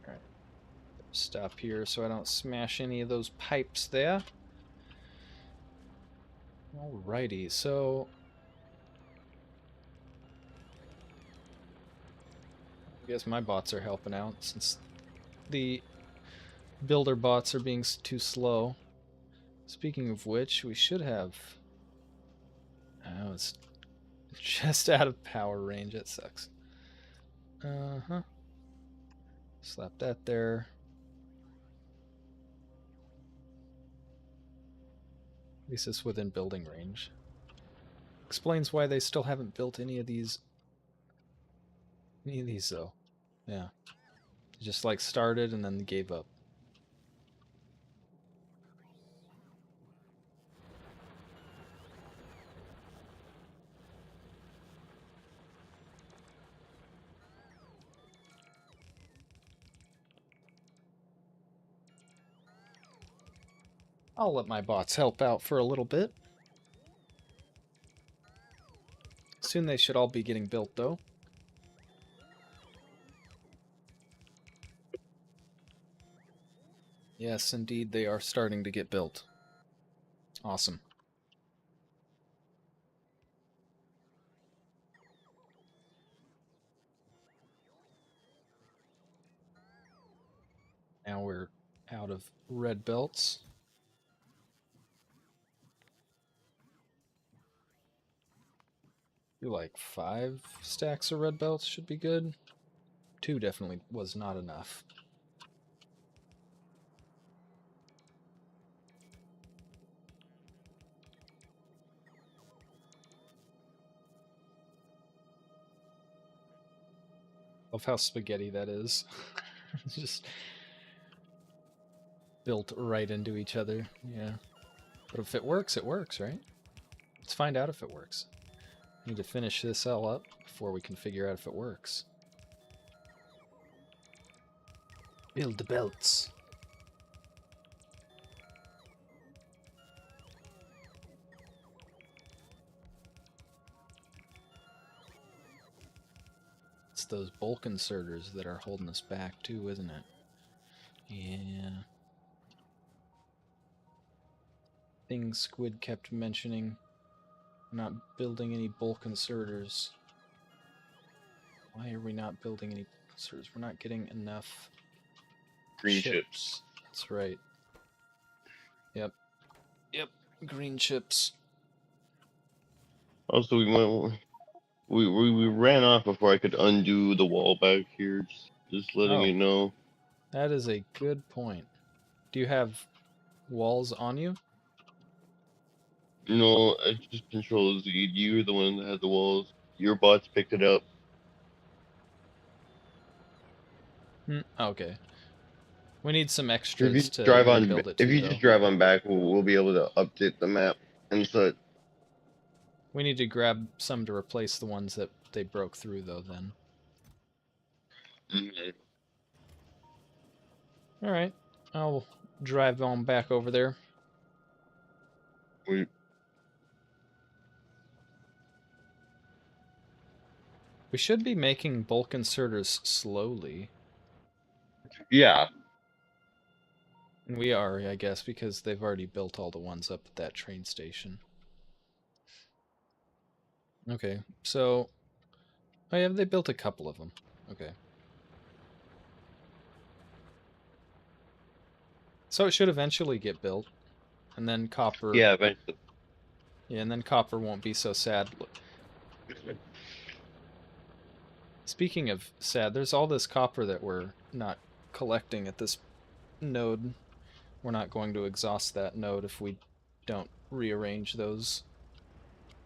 Alright, stop here so I don't smash any of those pipes there. Alrighty, so I guess my bots are helping out since the builder bots are being too slow. Speaking of which, we should have... Oh, it's just out of power range. That sucks. Uh-huh. Slap that there. At least it's within building range. Explains why they still haven't built any of these. Any of these, though. Yeah. They just, like, started and then gave up. I'll let my bots help out for a little bit. Soon they should all be getting built, though. Yes, indeed, they are starting to get built. Awesome. Now we're out of red belts. Do like 5 stacks of red belts should be good. 2 definitely was not enough. Love how spaghetti that is. Just built right into each other. Yeah. But if it works, right? Let's find out if it works. Need to finish this all up before we can figure out if it works. Build the belts. It's those bulk inserters that are holding us back too, isn't it? Yeah. Thing Squid kept mentioning. Not building any bulk inserters. Why are we not building any inserters? We're not getting enough Green chips. That's right. Yep. Yep. Green chips. Also, we ran off before I could undo the wall back here. Just letting Oh. you know. That is a good point. Do you have walls on you? No, I just control Z. You're the one that had the walls. Your bots picked it up. Okay. We need some If you extras to drive on, rebuild it if too, you though. just drive on back, we'll be able to update the map and such. We need to grab some to replace the ones that they broke through, though, then. Mm-hmm. Alright. I'll drive on back over there. We should be making bulk inserters slowly. Yeah. And we are, I guess, because they've already built all the ones up at that train station. Okay, so... Oh yeah, they built a couple of them. Okay. So it should eventually get built. And then copper... Yeah, eventually. Yeah, and then copper won't be so sad. Speaking of sad, there's all this copper that we're not collecting at this node. We're not going to exhaust that node if we don't rearrange those.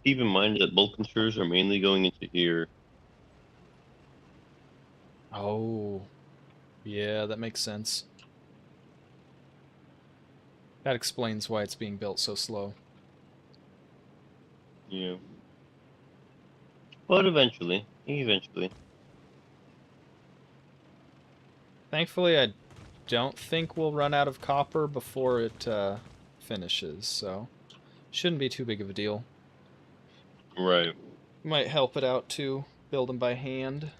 Keep in mind that bulk inserters are mainly going into here. Oh, yeah, that makes sense. That explains why it's being built so slow. Yeah. But eventually. Thankfully, I don't think we'll run out of copper before it finishes, so shouldn't be too big of a deal. Right. Might help it out too, build them by hand.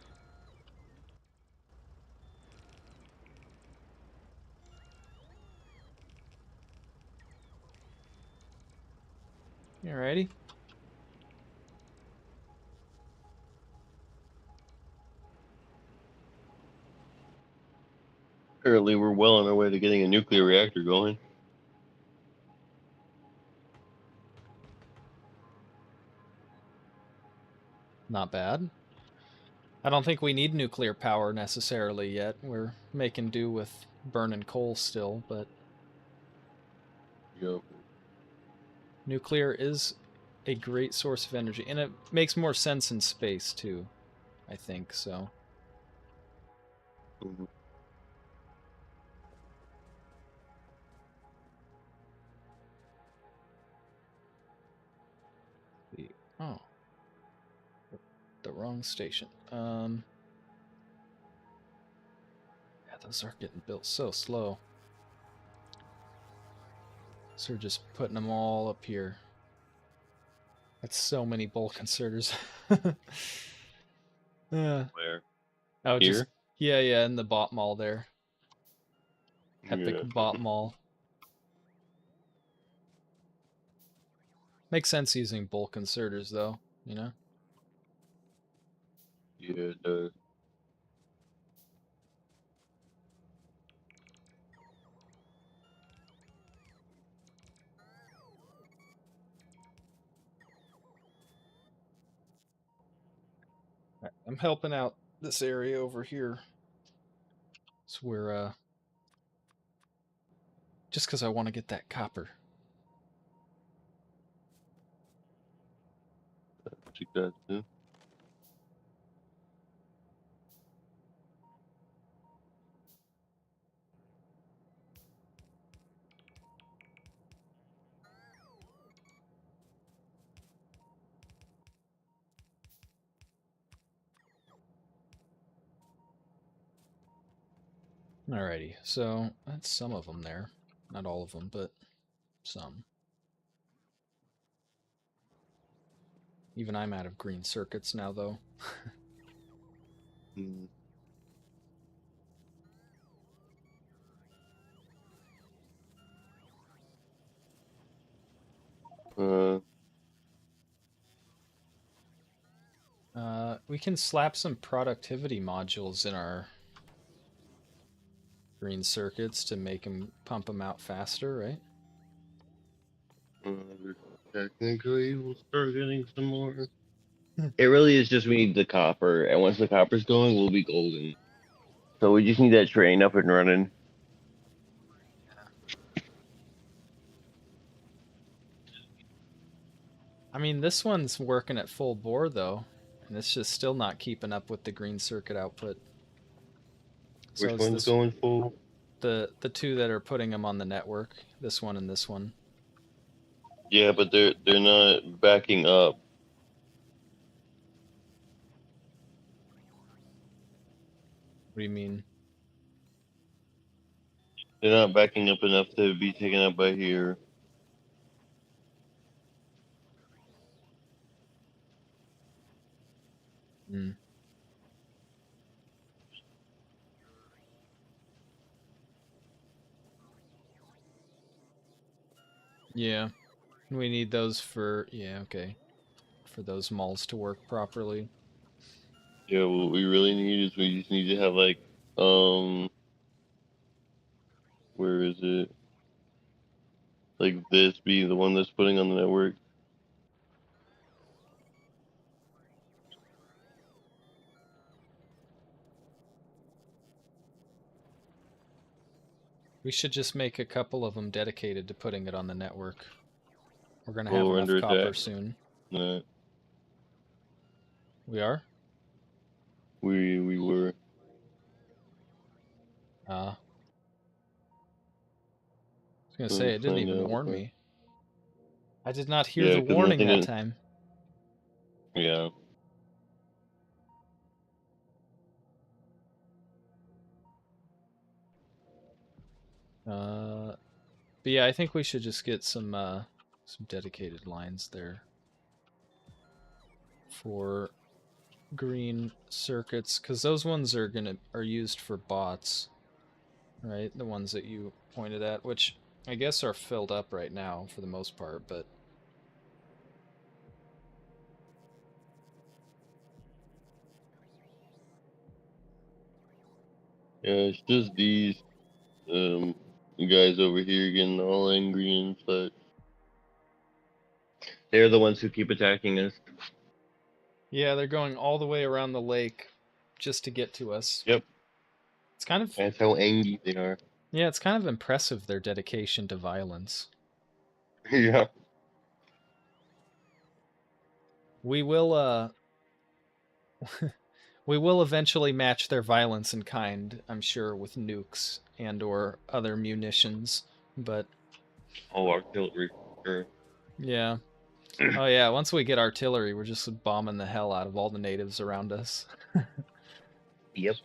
Alrighty. Apparently, we're well on our way to getting a nuclear reactor going. Not bad. I don't think we need nuclear power necessarily yet. We're making do with burning coal still, but Yep. nuclear is a great source of energy, and it makes more sense in space too, I think, so. Mhm. Oh. The wrong station. Yeah, those are getting built so slow. So we're just putting them all up here. That's so many bulk inserters. Where? Oh, just Here? yeah, in the bot mall there. Epic Yeah. bot mall. Makes sense using bulk inserters though, you know? Yeah, it does. I'm helping out this area over here. It's where just because I want to get that copper. Check that too. Alrighty, so that's some of them there. Not all of them, but some. Even I'm out of green circuits now, though. Mm. Uh, We can slap some productivity modules in our green circuits to make them pump them out faster, right? technically, we'll start getting some more. It really is just we need the copper, and once the copper's going, we'll be golden. So we just need that train up and running. I mean, this one's working at full bore, though, and it's just still not keeping up with the green circuit output. So Which is one's this going full? the two that are putting them on the network? This one and this one. Yeah, but they're not backing up. What do you mean? They're not backing up enough to be taken up by here. Hmm. Yeah, we need those for okay, for those malls to work properly. Yeah, what we really need is we just need to have like, um, where is it? Like this be the one that's putting on the network. We should just make a couple of them dedicated to putting it on the network. We're gonna Oh, have we're enough under copper attack. soon. Nah, We are? we were. I was gonna Let me say, it didn't find even out. warn me. I did not hear Yeah, the because warning nothing. that time. Yeah. But yeah, I think we should just get some dedicated lines there for green circuits, because those ones are used for bots, right? The ones that you pointed at, which I guess are filled up right now for the most part, but Yeah, it's just these guys over here getting all angry and such. They're the ones who keep attacking us. Yeah, they're going all the way around the lake just to get to us. Yep, It's kind of that's how angry they are. yeah, it's kind of impressive their dedication to violence. Yeah. We will we will eventually match their violence in kind, I'm sure, with nukes and or other munitions, but Oh, artillery. Sure. yeah. Oh yeah, once we get artillery, we're just bombing the hell out of all the natives around us. Yep.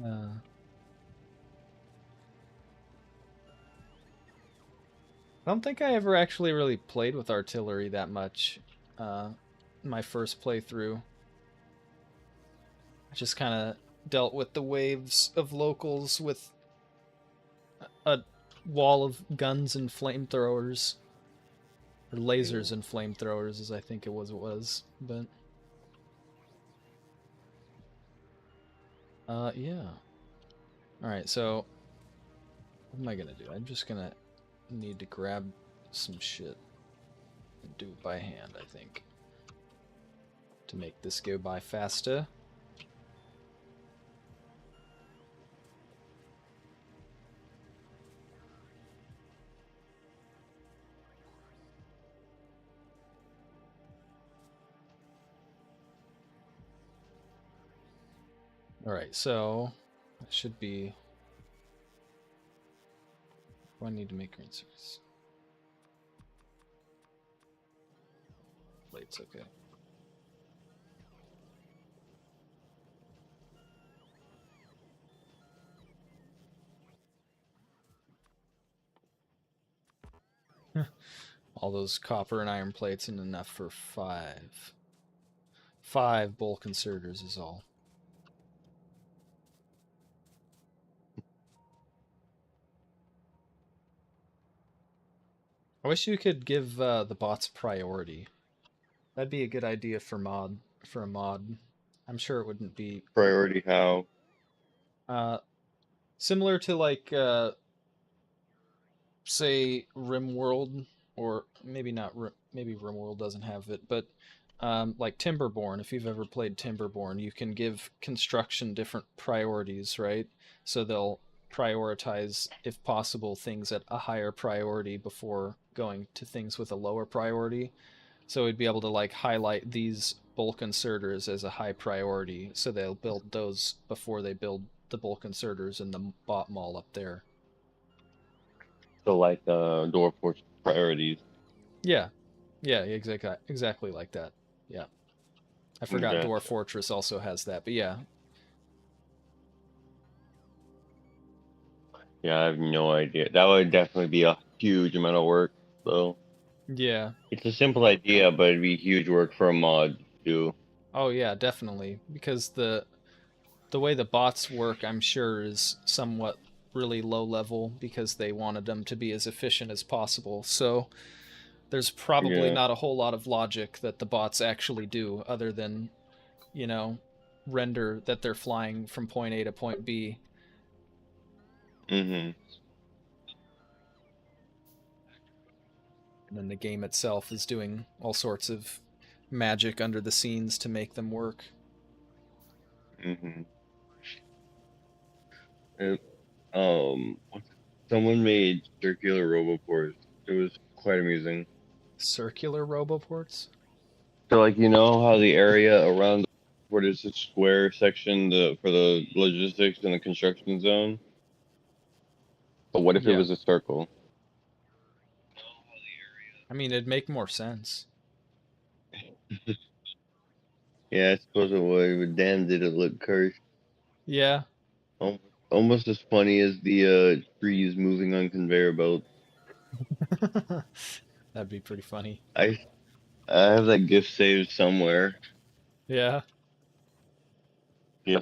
Uh, I don't think I ever actually really played with artillery that much. My first playthrough, I just kind of dealt with the waves of locals with a wall of guns and flamethrowers, or lasers and flamethrowers, as I think it was. But yeah. All right, so what am I gonna do? I'm just gonna need to grab some shit and do it by hand, I think, to make this go by faster. Alright, so that should be. Do I need to make green circuits? Plates, okay. All those copper and iron plates and enough for 5. 5 bulk inserters is all. I wish you could give the bots priority. That'd be a good idea for a mod. I'm sure it wouldn't be Priority how? uh, similar to like say RimWorld, or maybe not. Maybe RimWorld doesn't have it, but like Timberborn. If you've ever played Timberborn, you can give construction different priorities, right? So they'll prioritize, if possible, things at a higher priority before going to things with a lower priority. So we'd be able to like highlight these bulk inserters as a high priority, so they'll build those before they build the bulk inserters in the bot mall up there. So like door force priorities. Yeah, yeah, exactly like that. Yeah, I forgot Gotcha. Dwarf Fortress also has that, but yeah, Yeah, I have no idea. That would definitely be a huge amount of work, though. yeah, It's a simple idea, but it'd be huge work for a mod to do. oh yeah, definitely, because the way the bots work, I'm sure, is somewhat really low level because they wanted them to be as efficient as possible. So there's probably Yeah. not a whole lot of logic that the bots actually do other than, you know, render that they're flying from point A to point B. Mm-hmm. And then the game itself is doing all sorts of magic under the scenes to make them work. Mm-hmm. It, um, someone made circular roboports. It was quite amusing. Circular roboports? So, like, you know how the area around where there's a square section for the logistics and the construction zone? But what if it Yeah. was a circle? I mean, it'd make more sense. Yeah, I suppose it would, but damn, did it look cursed. Yeah. Almost as funny as the trees moving on conveyor belts. That'd be pretty funny. I I have that GIF saved somewhere. Yeah. Yeah,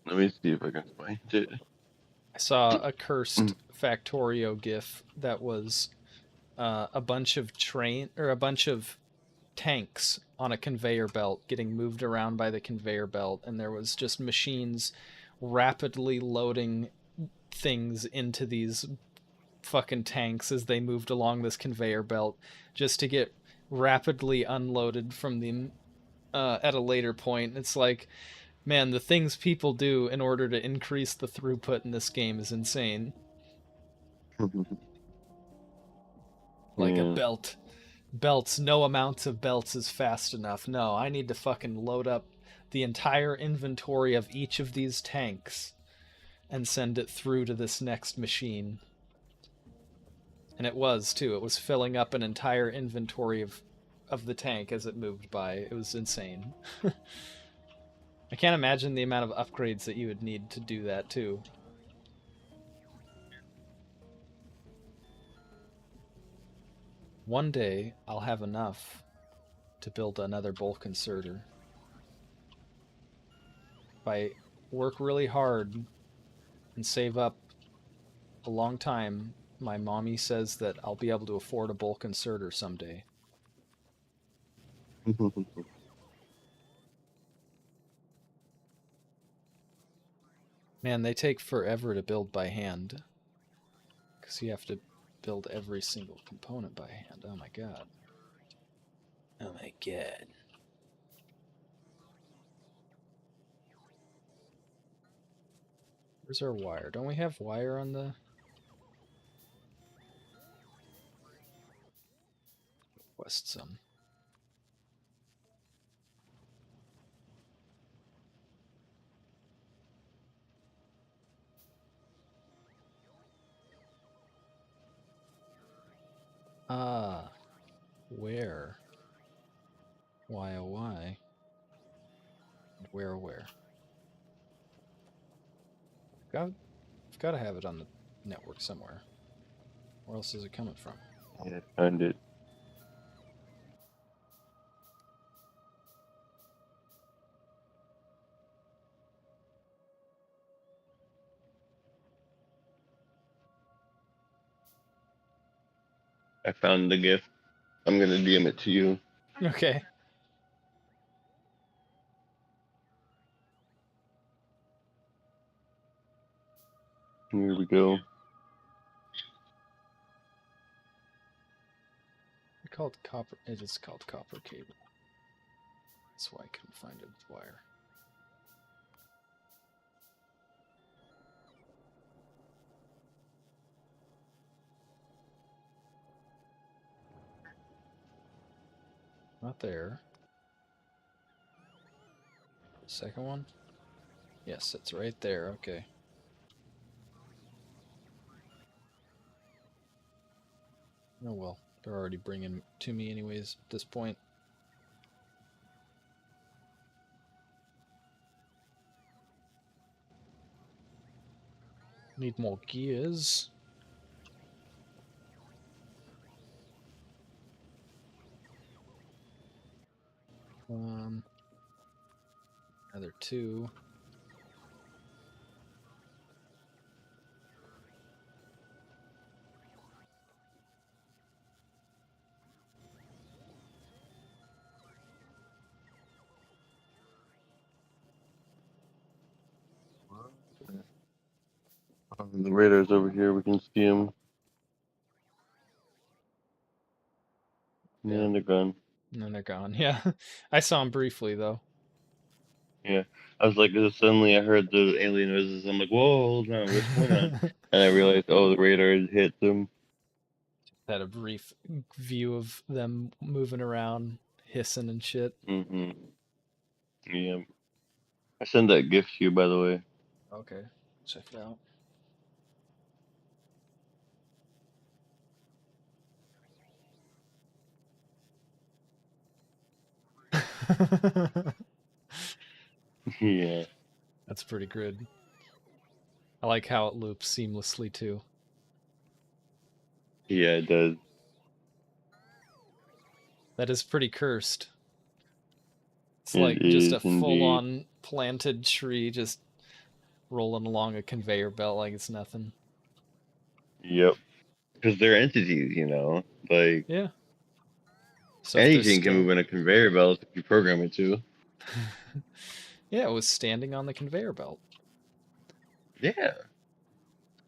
let me see if I can find it. I saw a cursed Factorio GIF that was a bunch of tanks on a conveyor belt getting moved around by the conveyor belt, and there was just machines rapidly loading things into these fucking tanks as they moved along this conveyor belt just to get rapidly unloaded from the at a later point. It's like, man, the things people do in order to increase the throughput in this game is insane. Like a Yeah. belts, no amounts of belts is fast enough. No, I need to fucking load up the entire inventory of each of these tanks and send it through to this next machine. And it was too. It was filling up an entire inventory of the tank as it moved by. It was insane. I can't imagine the amount of upgrades that you would need to do that too. One day I'll have enough to build another bulk inserter. If I work really hard and save up a long time, my mommy says that I'll be able to afford a bulk inserter someday. Man, they take forever to build by hand. Because you have to build every single component by hand. Oh my god. Oh my god. Where's our wire? Don't we have wire on the... Request some. Ah. Where? Why oh why? And where? I've got to have it on the network somewhere. Where else is it coming from? Yeah, I found it. I found the gift. I'm gonna DM it to you. Okay. Here we go. Called copper. It is called copper cable. That's why I couldn't find it with wire. Not there. Second one? Yes, it's right there. Okay. Oh well, they're already bringing to me anyways at this point. Need more gears. Another two. The radar's over here. We can see him. Yeah, they're gone. And then they're gone. Yeah. I saw them briefly though. Yeah, I was like, suddenly I heard the alien noises. I'm like, whoa, hold on, what's going on? And I realized, oh, the radar had hit them. Had a brief view of them moving around, hissing and shit. Mm-hmm. Yeah. I sent that gift to you, by the way. Okay. Check it out. Yeah. That's pretty good. I like how it loops seamlessly too. Yeah, it does. That is pretty cursed. It's It like just a is indeed. full-on planted tree just rolling along a conveyor belt like it's nothing. Yep. Because they're entities, you know? Like, Yeah. So if there's Anything can move in a conveyor belt if you program it to. yeah, it was standing on the conveyor belt. Yeah.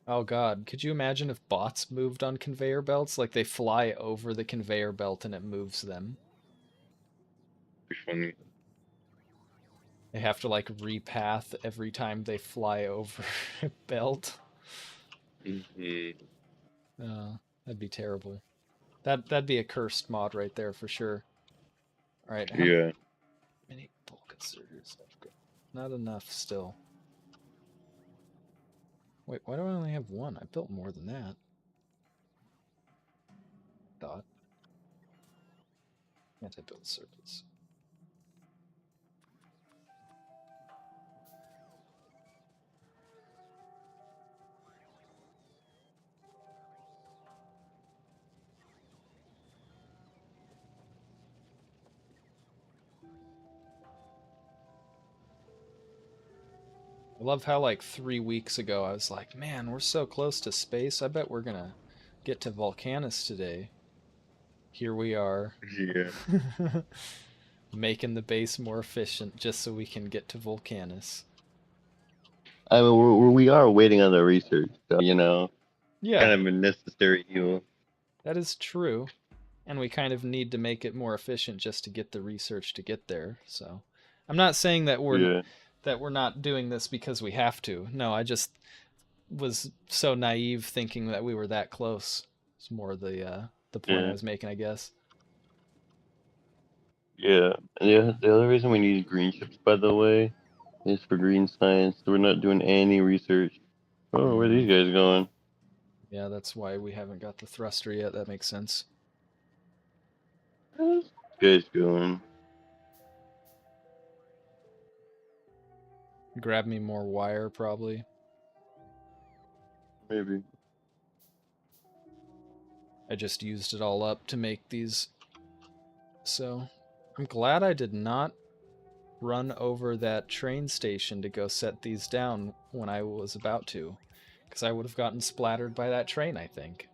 Oh god, could you imagine if bots moved on conveyor belts? Like they fly over the conveyor belt and it moves them. Be funny. They have to like repath every time they fly over a belt. Hmm. That'd be terrible. That'd be a cursed mod right there for sure. All right, how Yeah. many bulk inserters I've got? Not enough still. Wait, why do I only have one? I built more than that. Thought. Anti-build surface. I love how like 3 weeks ago I was like, man, we're so close to space. I bet we're gonna get to Volcanus today. Here we are. Yeah. Making the base more efficient just so we can get to Volcanus. I mean, we are waiting on the research, so, Yeah, kind of a necessary evil. that is true. And we kind of need to make it more efficient just to get the research to get there. So I'm not saying that Yeah. we're not doing this because we have to. No, I just was so naive thinking that we were that close. It's more the point I Yeah. was making, I guess. Yeah. And the other reason we need green ships, by the way, is for green science. We're not doing any research. Oh, where are these guys going? Yeah, that's why we haven't got the thruster yet. That makes sense. Where's these guys going? Grab me more wire, probably. Maybe. I just used it all up to make these. So I'm glad I did not run over that train station to go set these down when I was about to, because I would have gotten splattered by that train, I think.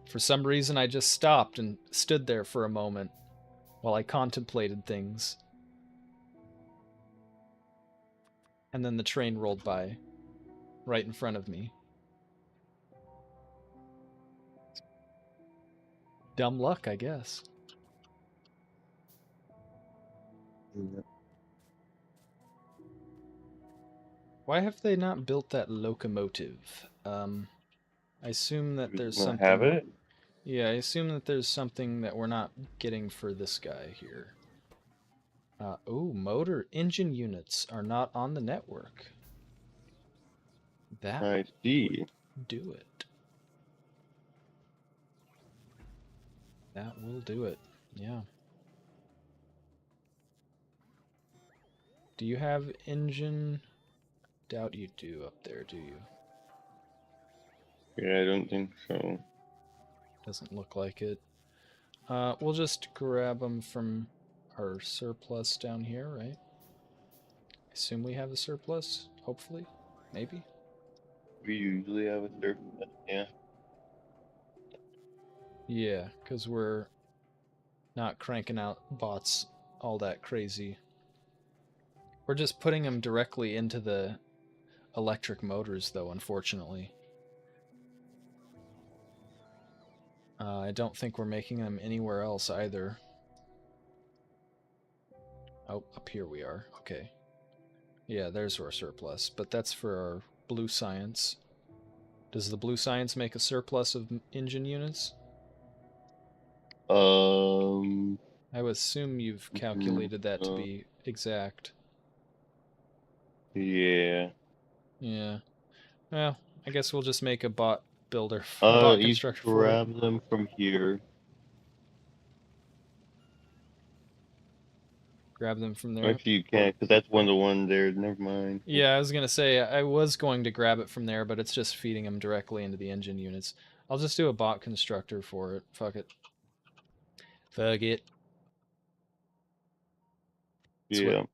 For some reason, I just stopped and stood there for a moment while I contemplated things. And then the train rolled by, right in front of me. Dumb luck, I guess. Yeah. Why have they not built that locomotive? I assume that We there's don't have something. it? Yeah, I assume that there's something that we're not getting for this guy here. Oh, motor engine units are not on the network. That I see. would do it. That will do it. Yeah. Do you have engine? Doubt you do up there, do you? Yeah, I don't think so. Doesn't look like it. We'll just grab them from our surplus down here, right? Assume we have a surplus, hopefully. Maybe. We usually have a surplus, yeah. Yeah, because we're not cranking out bots all that crazy. We're just putting them directly into the electric motors, though, unfortunately. I don't think we're making them anywhere else either. Oh, up here we are. Okay. Yeah, there's our surplus, but that's for our blue science. Does the blue science make a surplus of engine units? I would assume you've calculated that to Uh, be exact. yeah. Yeah. Well, I guess we'll just make a bot builder, bot You constructor for it. grab them from here. Grab them from there. Actually, you can't, because that's one to one there. Never mind. Yeah, I was gonna say I was going to grab it from there, but it's just feeding them directly into the engine units. I'll just do a bot constructor for it. Fuck it. Fuck it. Yeah.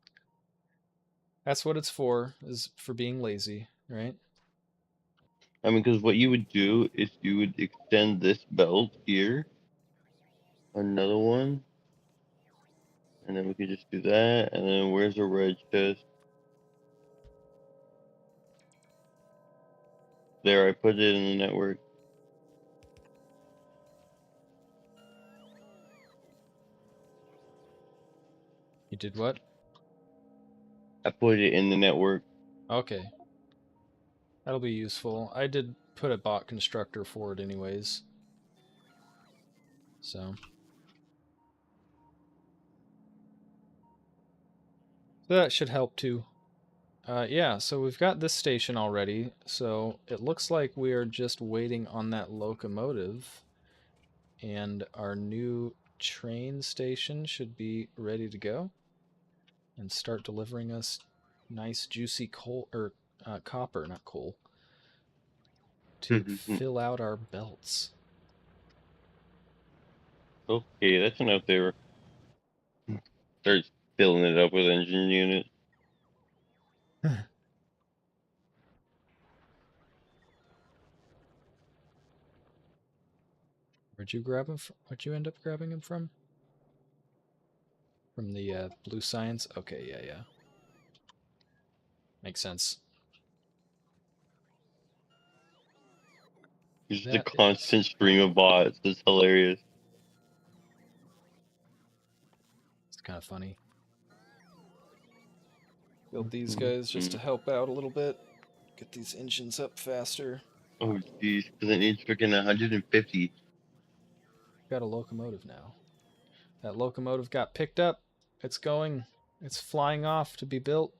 That's what it's for, is for being lazy, right? I mean, because what you would do is you would extend this belt here, another one, and then we could just do that. And then where's the red chest? There, I put it in the network. You did what? I put it in the network. Okay. That'll be useful. I did put a bot constructor for it anyways. So that should help too. Yeah, so we've got this station already, so it looks like we are just waiting on that locomotive, and our new train station should be ready to go and start delivering us nice juicy coal, or copper, not coal, to fill out our belts. Okay, that's enough there. Start filling it up with engine units. Where'd you grab him from? Where'd you end up grabbing him from? From the blue science? Okay, yeah. Makes sense. It's just a That constant stream of bots. It's hilarious. It's kind of funny. Build these guys just to help out a little bit. Get these engines up faster. Oh, jeez, because it needs freaking 150. Got a locomotive now. That locomotive got picked up. It's going. It's flying off to be built.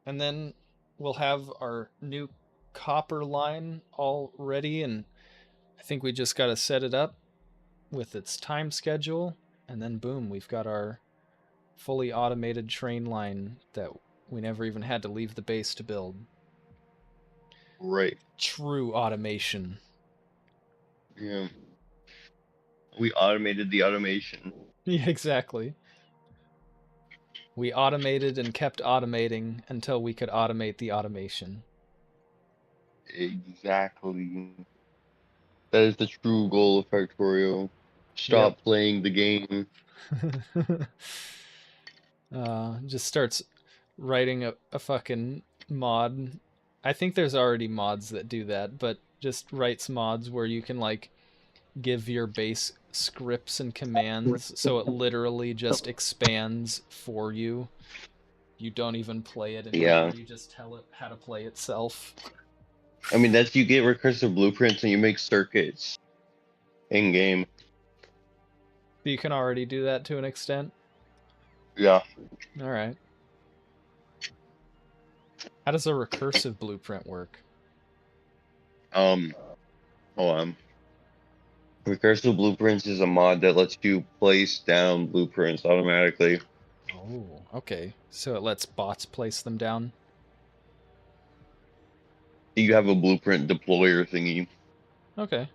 And then we'll have our new copper line all ready, and I think we just got to set it up with its time schedule, and then boom, we've got our fully automated train line that we never even had to leave the base to build. Right. True automation. Yeah. We automated the automation. Yeah, exactly. We automated and kept automating until we could automate the automation. Exactly. That is the true goal of Factorio. Stop playing the game. Just starts writing a fucking mod. I think there's already mods that do that, but just writes mods where you can like give your base scripts and commands so it literally just expands for you. You don't even play it anymore. Yeah. You just tell it how to play itself. I mean, that's you get recursive blueprints and you make circuits in game. You can already do that to an extent. Yeah. All right. How does a recursive blueprint work? Hold on. Recursive blueprints is a mod that lets you place down blueprints automatically. Oh, okay. So it lets bots place them down? You have a blueprint deployer thingy. Okay.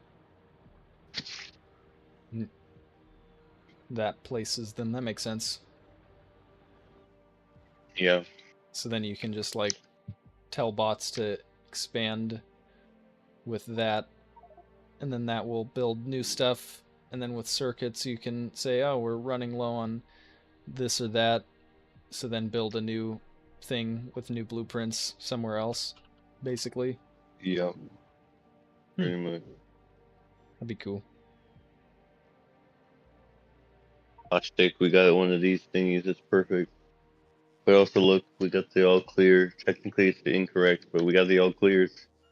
That places them. That makes sense. Yeah. So then you can just like tell bots to expand with that, and then that will build new stuff. And then with circuits, you can say, oh, we're running low on this or that. So then build a new thing with new blueprints somewhere else, basically. Yeah. Pretty much. That'd be cool. Stick, we got one of these thingies. It's perfect. But also, look, we got the all clear. Technically, it's incorrect, but we got the all clear.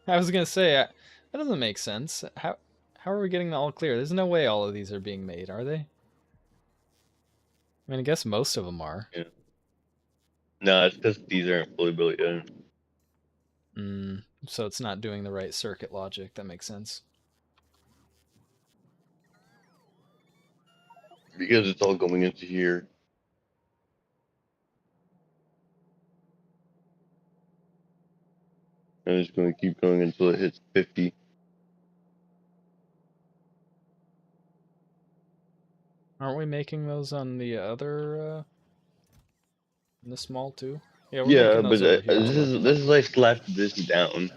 I was gonna say that doesn't make sense. How are we getting the all clear? There's no way all of these are being made, are they? I mean, I guess most of them are. Yeah. No, it's because these aren't fully built yet. So it's not doing the right circuit logic. That makes sense. Because it's all going into here. And it's going to keep going until it hits 50. Aren't we making those on the other, in the small too? Yeah, we're Yeah, making but those over here too. this is like slapped this down.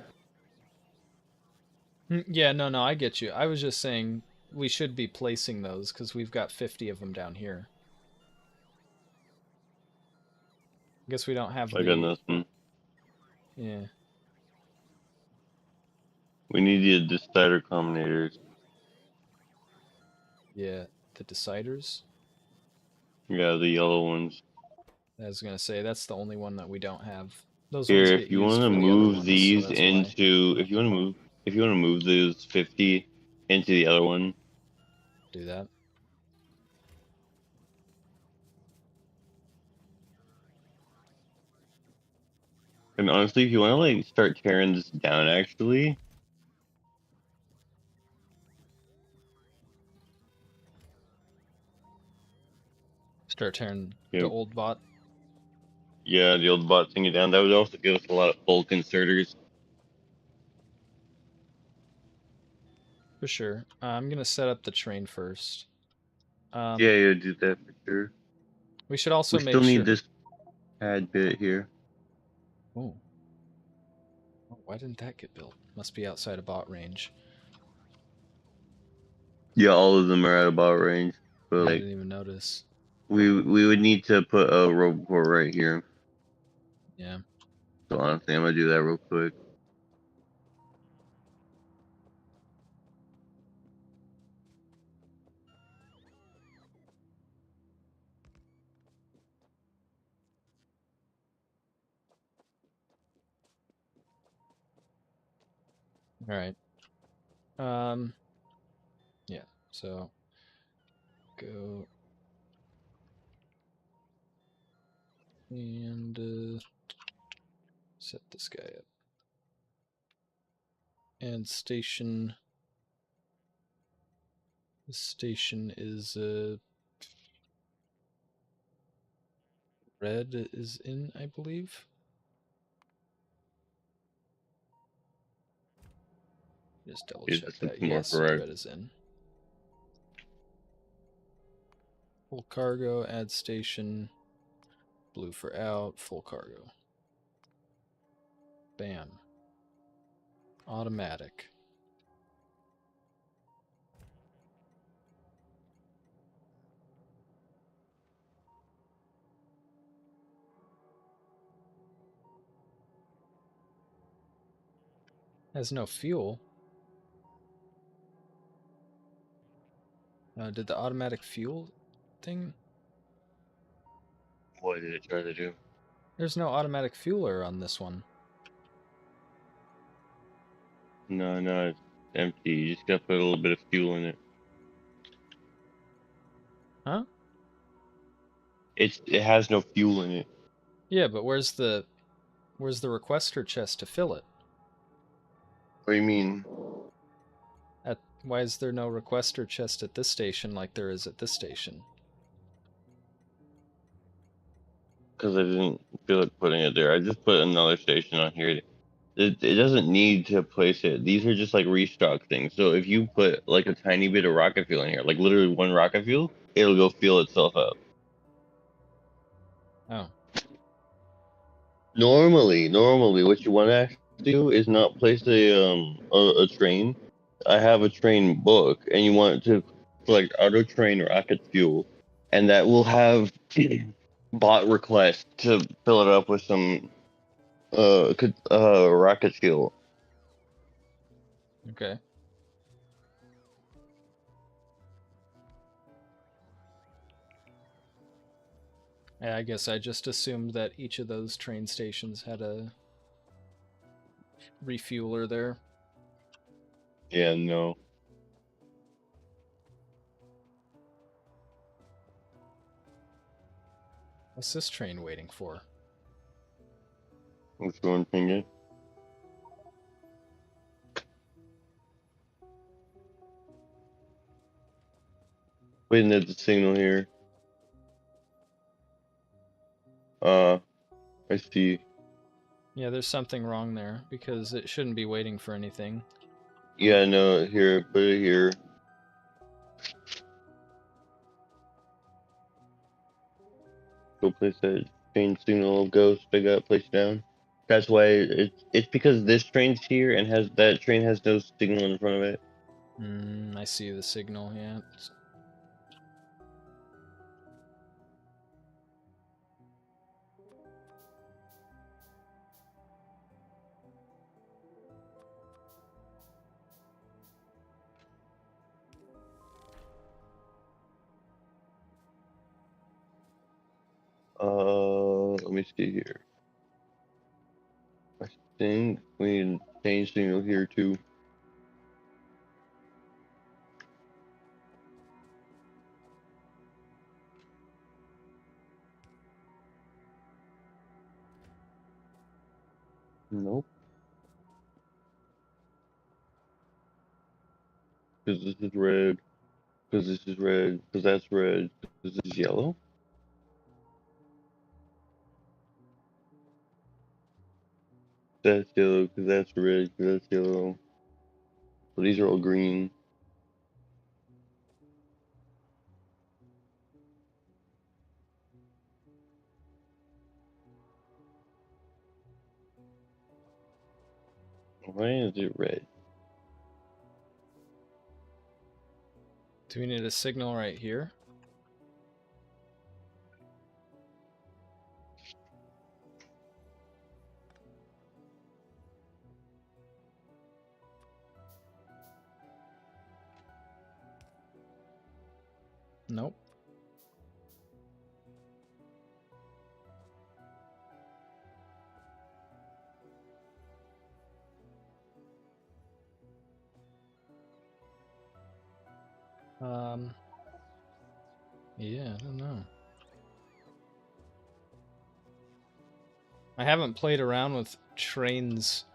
Yeah, no, I get you. I was just saying we should be placing those because we've got 50 of them down here. I guess we don't have I got the. nothing. Yeah. We need the decider combinators. Yeah. The deciders. Yeah, the yellow ones. I was gonna say that's the only one that we don't have. Those ones Here, get if you used want to for the other move ones, so these that's why. into, if you want to move those 50 into the other one. Do that. I mean, honestly, if you want to like start tearing this down, actually, Start tearing yeah, the old bot. yeah, the old bot thing down. That would also give us a lot of bulk inserters. For sure. I'm gonna set up the train first. Yeah, yeah, do that for sure. We should also We still make need sure. this pad bit here. Oh. Why didn't that get built? Must be outside of bot range. Yeah, all of them are at about range, but I like didn't even notice. we would need to put a roboport right here. Yeah. So honestly, I'm gonna do that real quick. All right. Yeah. So go and set this guy up. And station. This station is red is in, I believe. Just double Is check this that. more Yes, correct? red is in. Full cargo, add station. Blue for out, full cargo. Bam. Automatic. Has no fuel. Did the automatic fuel thing? What did it try to do? There's no automatic fueler on this one. No, no, it's empty. You just gotta put a little bit of fuel in it. Huh? It has no fuel in it. Yeah, but where's the requester chest to fill it? What do you mean? Why is there no requester chest at this station like there is at this station? Because I didn't feel like putting it there. I just put another station on here. It doesn't need to place it. These are just like restock things. So if you put like a tiny bit of rocket fuel in here, like literally one rocket fuel, it'll go fill itself up. Oh. Normally, what you want to actually do is not place a train. I have a train book, and you want to select auto train rocket fuel, and that will have bot request to fill it up with some rocket fuel. Okay. Yeah, I guess I just assumed that each of those train stations had a refueler there. Yeah, no. What's this train waiting for? Which one, Pinga? Waiting at the signal here. I see. Yeah, there's something wrong there because it shouldn't be waiting for anything. Yeah, no, here, put it here. Go place that train signal, ghost, I got placed down. That's why it's because this train's here and has that train has no signal in front of it. I see the signal, yeah. Let me see here. I think we need to change signal here too. Nope. Because this is red. Because this is red. Because that's red. Because this is yellow. That's yellow. Because that's red. Because that's yellow. So these are all green. Why is it red? Do we need a signal right here? Nope. Yeah, I don't know. I haven't played around with trains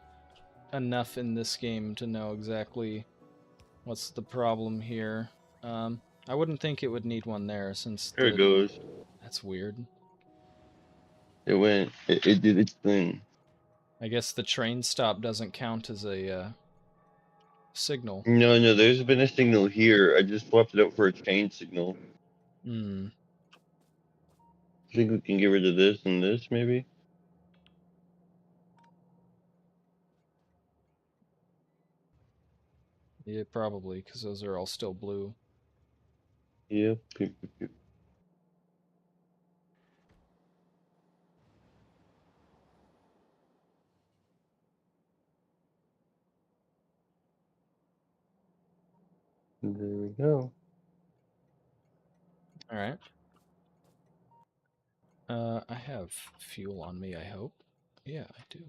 enough in this game to know exactly what's the problem here. I wouldn't think it would need one there since There it goes. that's weird. It went. It did its thing. I guess the train stop doesn't count as a signal. No, no. There's been a signal here. I just swapped it out for a chain signal. Hmm. I think we can get rid of this and this maybe. Yeah, probably, because those are all still blue. Yep. There we go. All right. I have fuel on me, I hope. Yeah, I do.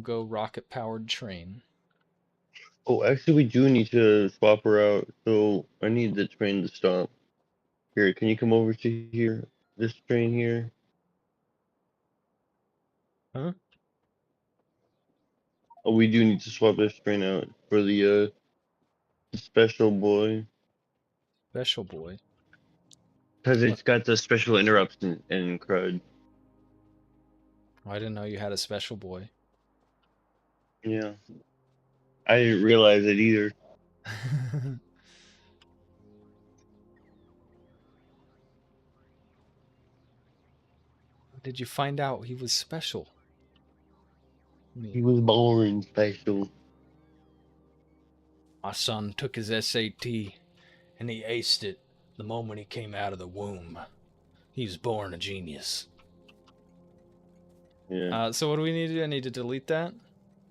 Go rocket-powered train. Oh, actually, we do need to swap her out. So I need the train to stop. Here, can you come over to here? This train here. Huh? Oh, we do need to swap this train out for the special boy. Special boy. Because What? it's got the special interrupts and crud. Oh, I didn't know you had a special boy. Yeah. I didn't realize it either. Did you find out he was special? He was born special. My son took his SAT and he aced it the moment he came out of the womb. He was born a genius. Yeah. So what do we need to do? I need to delete that?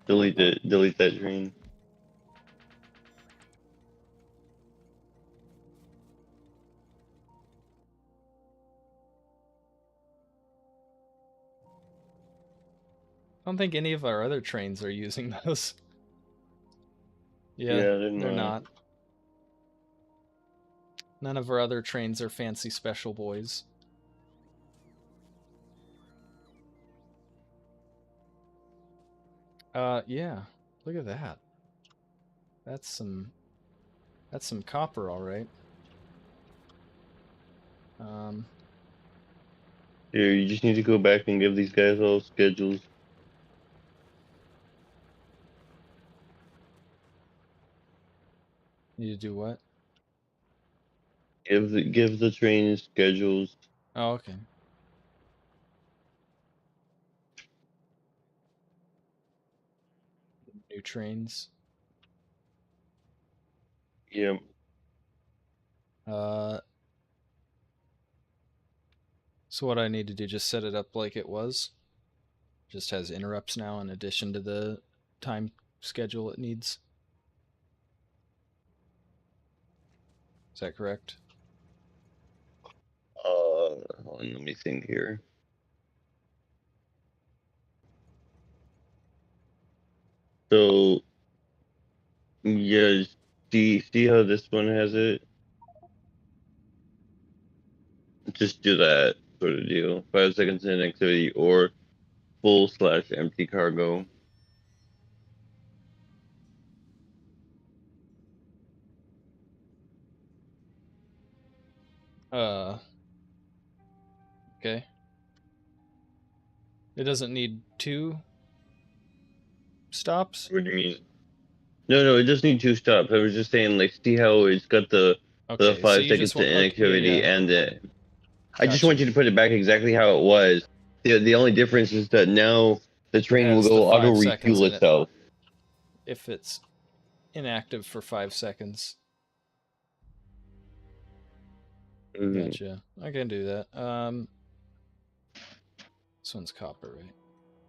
Delete it. Delete that train. I don't think any of our other trains are using those. Yeah, Yeah, they're they're not. not. None of our other trains are fancy special boys. Yeah. Look at that. That's some copper, all right. Um, Here, you just need to go back and give these guys all schedules. need to do what? Give the train schedules. Oh, okay. New trains. Yeah. So what I need to do, just set it up like it was. Just has interrupts now in addition to the time schedule it needs. Is that correct? Hold on, let me think here. So, yeah, see how this one has it? Just do that sort of deal. 5 seconds in activity or full/empty cargo. Okay. It doesn't need 2 stops? What do you mean? No, it just need 2 stops. I was just saying, like, see how it's got the Okay, so five you seconds just to want... Okay, yeah, inactivity yeah. and the. I just want Gotcha. you to put it back exactly how it was. The only difference is that now the It train will has the go auto 5 seconds refuel in it itself. if it's inactive for 5 seconds. Mhm. Gotcha. I can do that. This one's copper, right?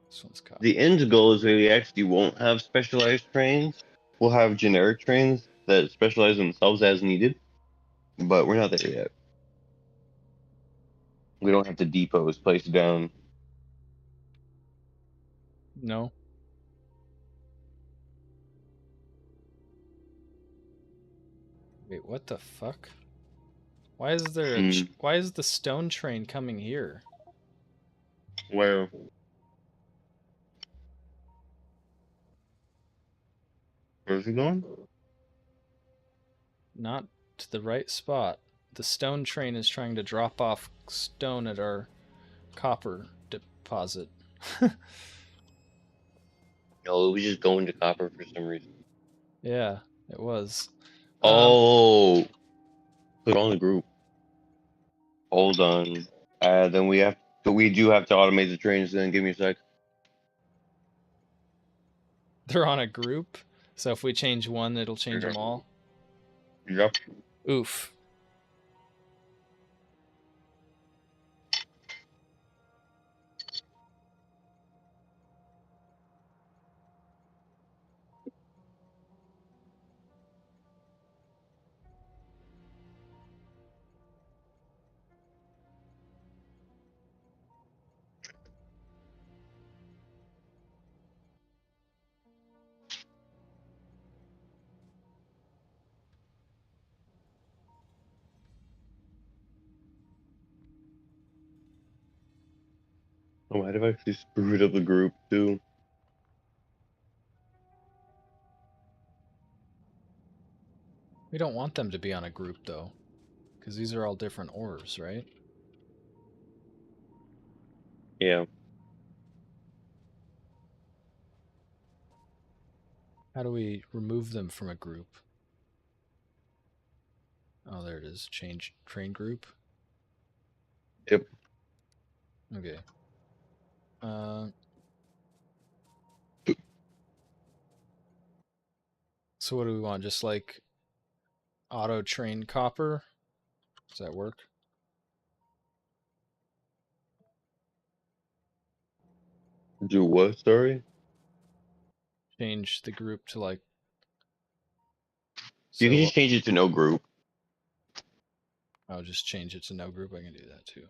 This one's copper. The end goal is we actually won't have specialized trains. We'll have generic trains that specialize themselves as needed, but we're not there yet. We don't have the depots placed down. No. Wait, what the fuck? Why is there a... Why is the stone train coming here? Where? Where's it going? Not to the right spot. The stone train is trying to drop off stone at our copper deposit. No, it was just going to copper for some reason. Yeah, it was. Oh, put on the group. Hold on. Then we do have to automate the trains. Then give me a sec. They're on a group, so if we change one, it'll change them all. Yep. Oof. I might have actually screwed up the group too. We don't want them to be on a group, though, because these are all different ores, right? Yeah. How do we remove them from a group? Oh, there it is. Change train group. Yep. Okay. So what do we want? Just like auto train copper? Does that work? Do what? Sorry. Change the group to like... You can So just change it to no group. I'll just change it to no group. I can do that too.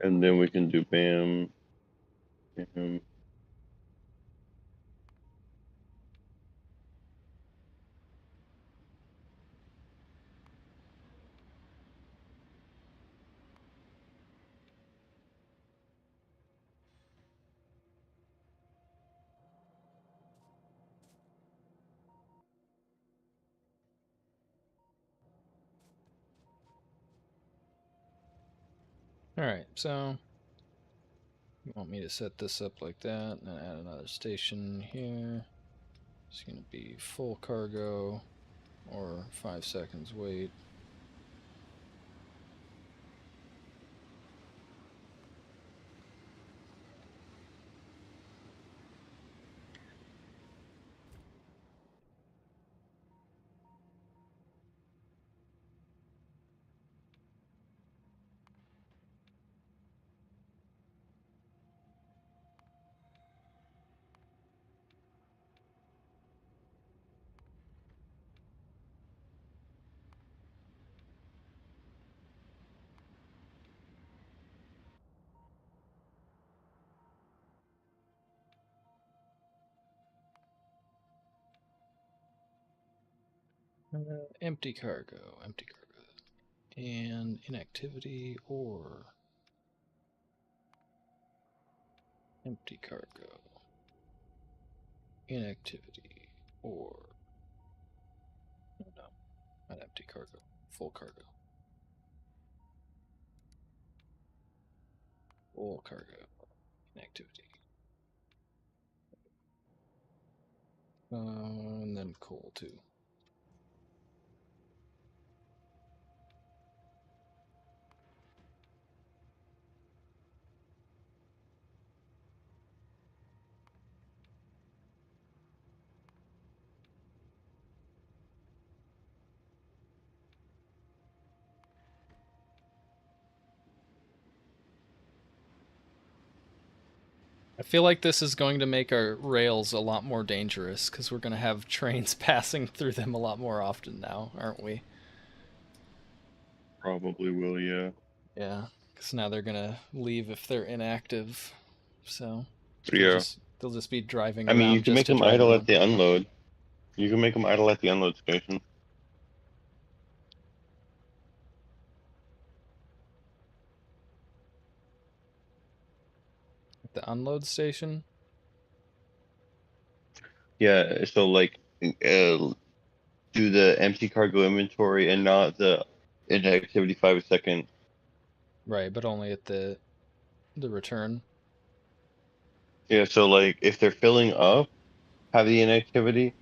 And then we can do bam. Bam. Alright, so you want me to set this up like that and then add another station here. It's going to be full cargo or 5 seconds wait. Empty cargo, and inactivity or empty cargo, inactivity or no, not empty cargo, full cargo, full cargo, inactivity, and then coal too. I feel like this is going to make our rails a lot more dangerous because we're going to have trains passing through them a lot more often now, aren't we? Probably will, yeah. Yeah, because now they're going to leave if they're inactive. So Yeah. they'll just be driving I mean, you around can just make to them drive idle around. at the unload. You can make them idle at the unload station. At the unload station? Yeah, so like, do the empty cargo inventory and not the inactivity 5 a second. Right, but only at the return. Yeah, so like if they're filling up, have the inactivity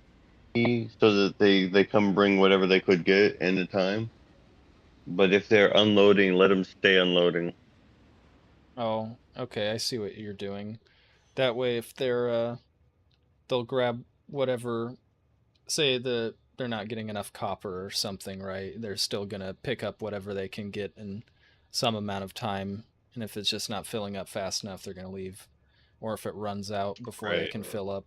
so that they come bring whatever they could get in the time. But if they're unloading, let them stay unloading. Oh, okay, I see what you're doing. That way if they'll grab whatever, say they're not getting enough copper or something, right? They're still gonna pick up whatever they can get in some amount of time, and if it's just not filling up fast enough, they're gonna leave, or if it runs out before they Right. can fill up.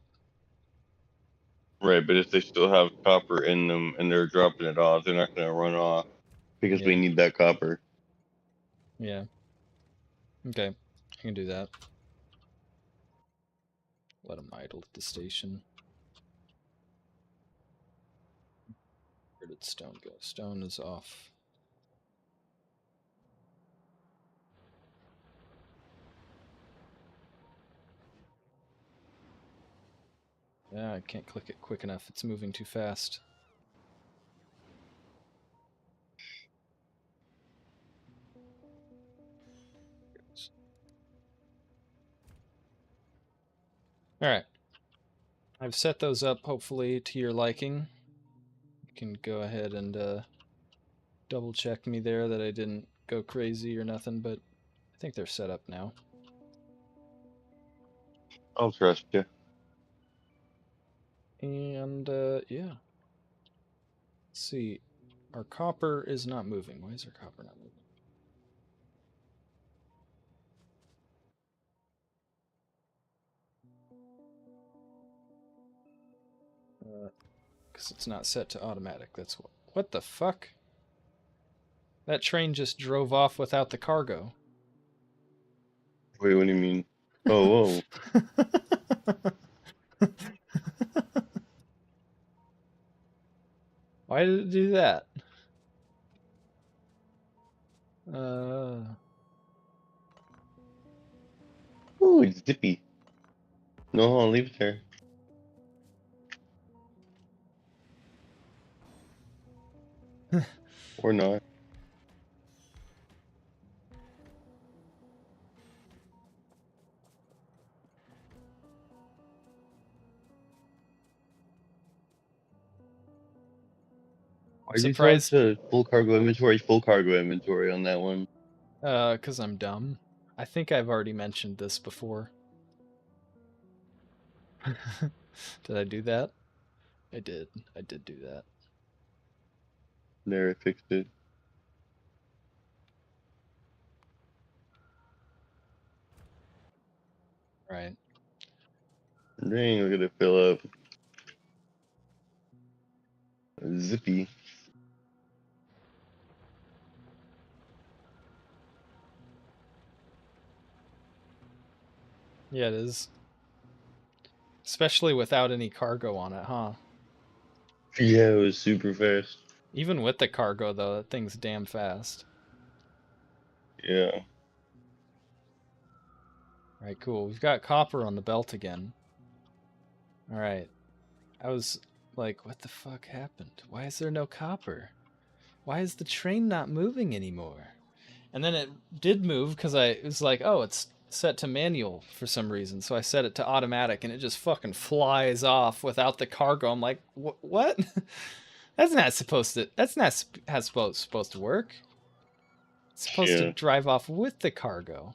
Right, but if they still have copper in them and they're dropping it off, they're not gonna run off because we Yeah, need that copper. yeah. Okay, I can do that. Let them idle at the station. Where did stone go? Stone is off. Yeah, I can't click it quick enough. It's moving too fast. All right. I've set those up hopefully to your liking. You can go ahead and double check me there that I didn't go crazy or nothing, but I think they're set up now. I'll trust you. And yeah. Let's see. Our copper is not moving. Why is our copper not moving? Because it's not set to automatic. That's what. What the fuck? That train just drove off without the cargo. Wait, what do you mean? Oh, whoa. Why did it do that? Uh, Ooh, it's zippy. No, I'll leave it there. Or not. Why did you throw it surprised. to full cargo inventory on that one? Because I'm dumb. I think I've already mentioned this before. Did I do that? I did. I did do that. There, I fixed it. Right. Dang, look at it fill up. Zippy. Yeah, it is. Especially without any cargo on it, huh? Yeah, it was super fast. Even with the cargo, though, that thing's damn fast. Yeah. Alright, cool. We've got copper on the belt again. Alright. I was like, what the fuck happened? Why is there no copper? Why is the train not moving anymore? And then it did move because I was like, oh, it's set to manual for some reason. So I set it to automatic and it just fucking flies off without the cargo. I'm like, what? That's not supposed to, that's not how it's supposed to work. It's supposed to Yeah. drive off with the cargo.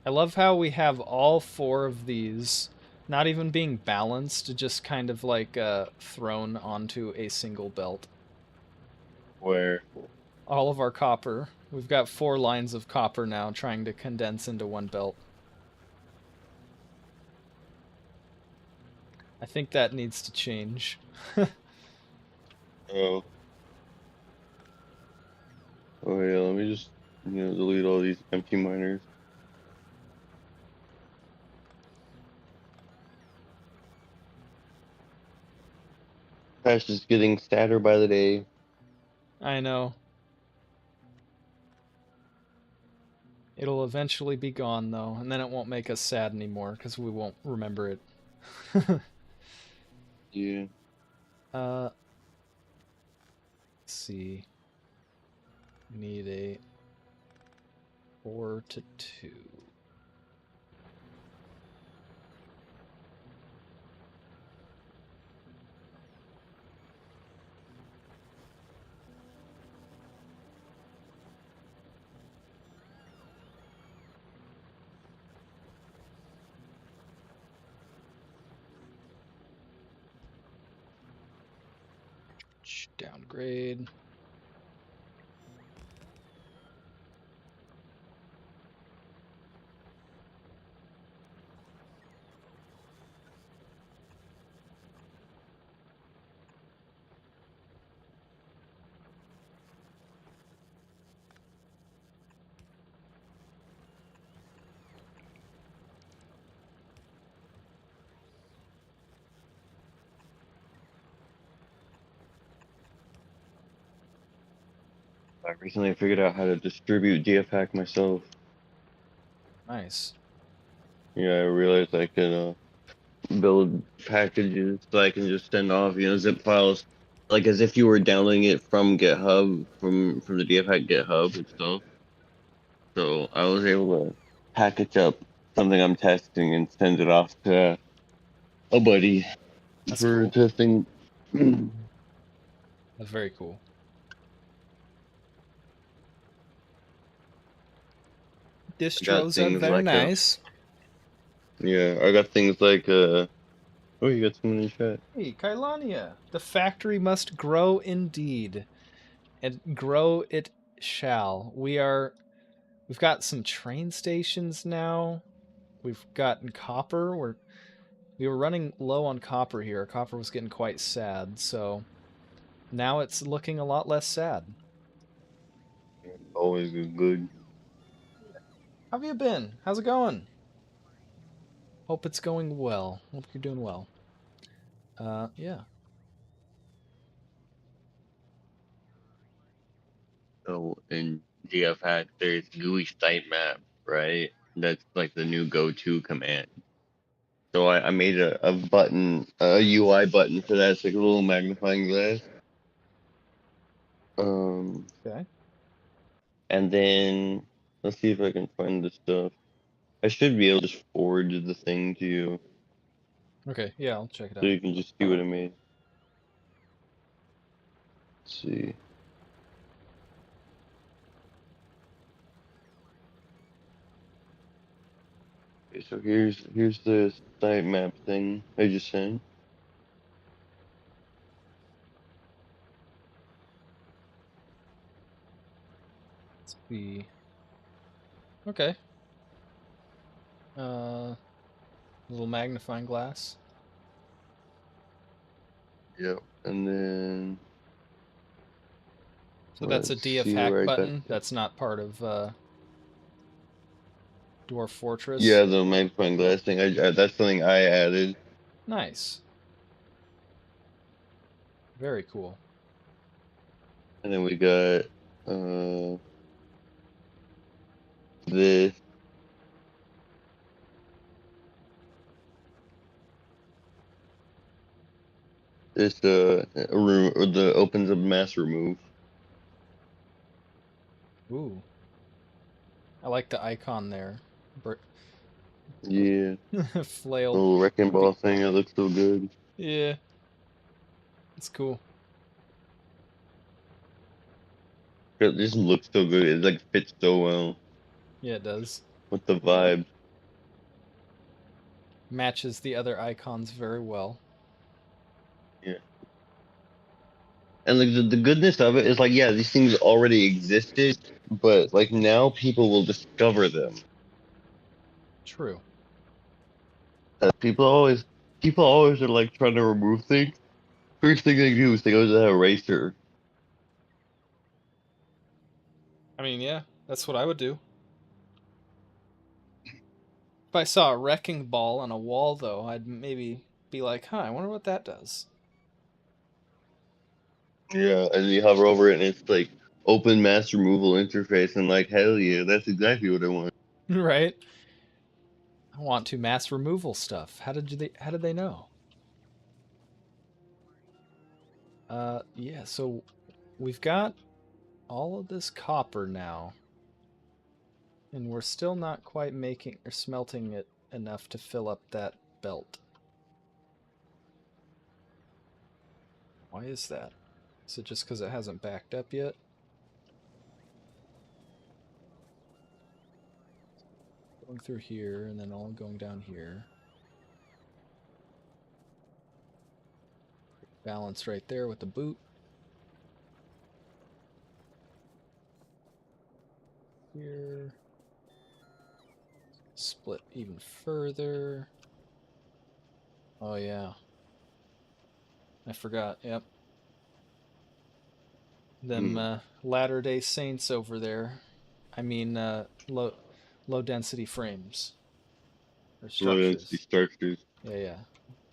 I love how we have all four of these not even being balanced, just kind of like thrown onto a single belt. Where? All of our copper. We've got 4 lines of copper now trying to condense into one belt. I think that needs to change. Oh. Oh yeah, let me just, delete all these empty miners. That's just getting sadder by the day. I know. It'll eventually be gone, though, and then it won't make us sad anymore, because we won't remember it. Yeah. Let's see. We need a 4 to 2. Downgrade. I recently figured out how to distribute DFhack myself. Nice. Yeah, I realized I could build packages so I can just send off, zip files, like as if you were downloading it from GitHub, from the DFhack GitHub and stuff. So I was able to package up something I'm testing and send it off to a buddy That's for cool. testing. That's very cool. I got Distros are things very like nice. yeah, I got things like oh, you got someone in the chat. Hey, Kailania. The factory must grow indeed, and grow it shall. We've got some train stations now. We've gotten copper. We were running low on copper here. Copper was getting quite sad, so now it's looking a lot less sad. Always good. How have you been? How's it going? Hope it's going well. Hope you're doing well. Yeah. So in DFhack, there's GUI sitemap, right? That's like the new go-to command. So I made a button, a UI button for that. It's like a little magnifying glass. Okay. And then let's see if I can find the stuff. I should be able to just forward the thing to you Okay, yeah, I'll check it so out. you can just see what I made. Let's see. Okay, so here's the sitemap thing I just sent. Let's see. Okay. Uh, little magnifying glass. Yep. And then So that's a let's DF see hack where I got button. this. That's not part of Dwarf Fortress. Yeah, the magnifying glass thing. That's something I added. Nice. Very cool. And then we got this. This room or the opens up mass remove. Ooh. I like the icon there. Yeah, Flail. little wrecking ball thing. It looks so good. Yeah. It's cool. It just looks so good. It like fits so well Yeah, it does. with the vibe. Matches the other icons very well. Yeah. And like the goodness of it is like, yeah, these things already existed, but like now people will discover them. True. People always are like trying to remove things. First thing they do is they go to that eraser. I mean, yeah, that's what I would do. If I saw a wrecking ball on a wall, though, I'd maybe be like, huh, I wonder what that does. Yeah, and you hover over it and it's like open mass removal interface and like hell yeah, that's exactly what I want. Right? I want to mass removal stuff. How did they know? Yeah, so we've got all of this copper now, and we're still not quite making or smelting it enough to fill up that belt. Why is that? Is it just because it hasn't backed up yet? Going through here and then all going down here. Balance right there with the boot. Here. Split even further. Oh yeah. I forgot. Yep. Them Latter-day Saints over there. I mean low density frames or Low density structures. structures. Yeah, yeah.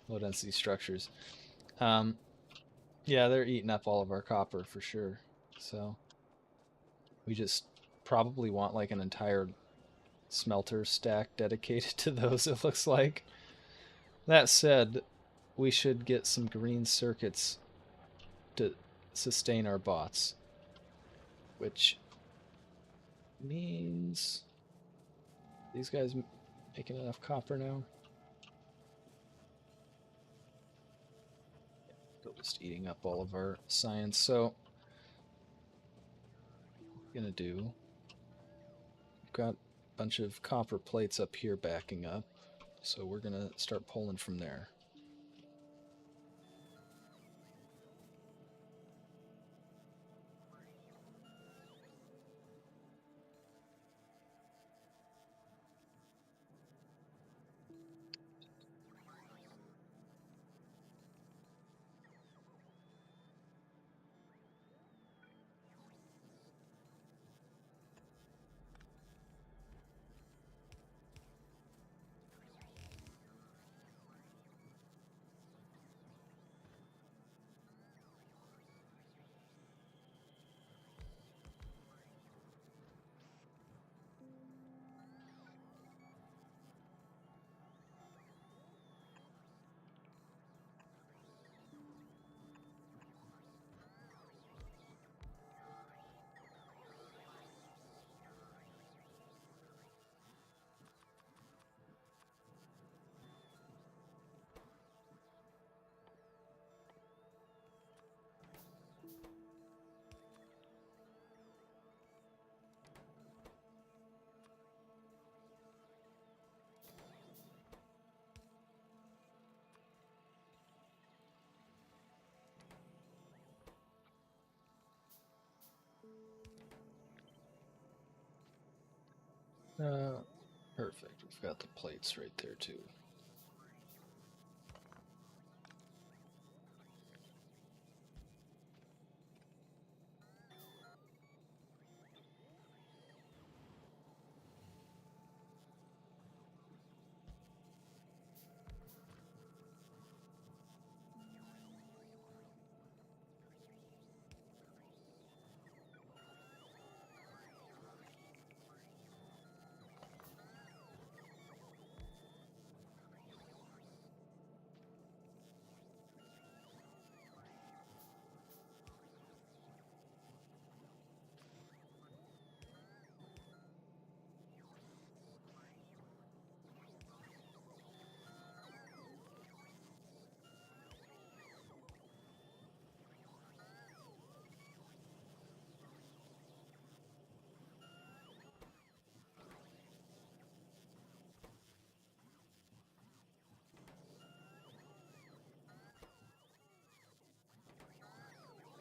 Low density structures. Um yeah, they're eating up all of our copper for sure. So we just probably want like an entire smelter stack dedicated to those, it looks like. That said, we should get some green circuits to sustain our bots, which means these guys making enough copper now. Still just eating up all of our science. So, what we're gonna do? We've got a bunch of copper plates up here backing up, so we're gonna start pulling from there. Perfect. We've got the plates right there too.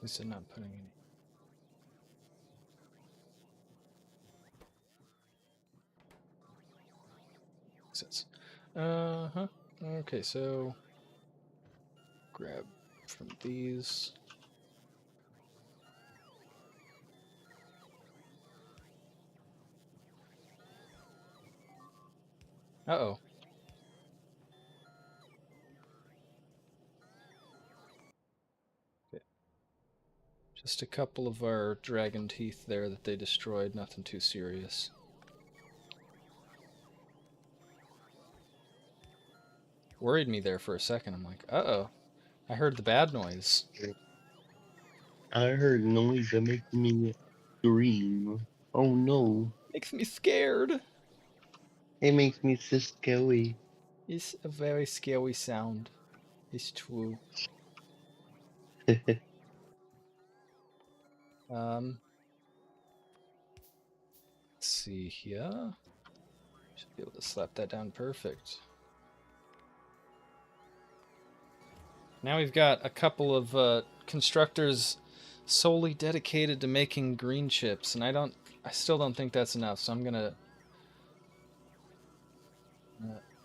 He said not putting any. Sense. Uh-huh. Okay, so grab from these. Uh-oh. Okay. Just a couple of our dragon teeth there that they destroyed, nothing too serious. Worried me there for a second. I'm like, uh-oh. I heard the bad noise. I heard noise that makes me scream. Oh no. Makes me scared. It makes me so scary. It's a very scary sound. It's true. Let's see here. Should be able to slap that down perfect. Now we've got a couple of constructors solely dedicated to making green chips, and I still don't think that's enough, so I'm gonna...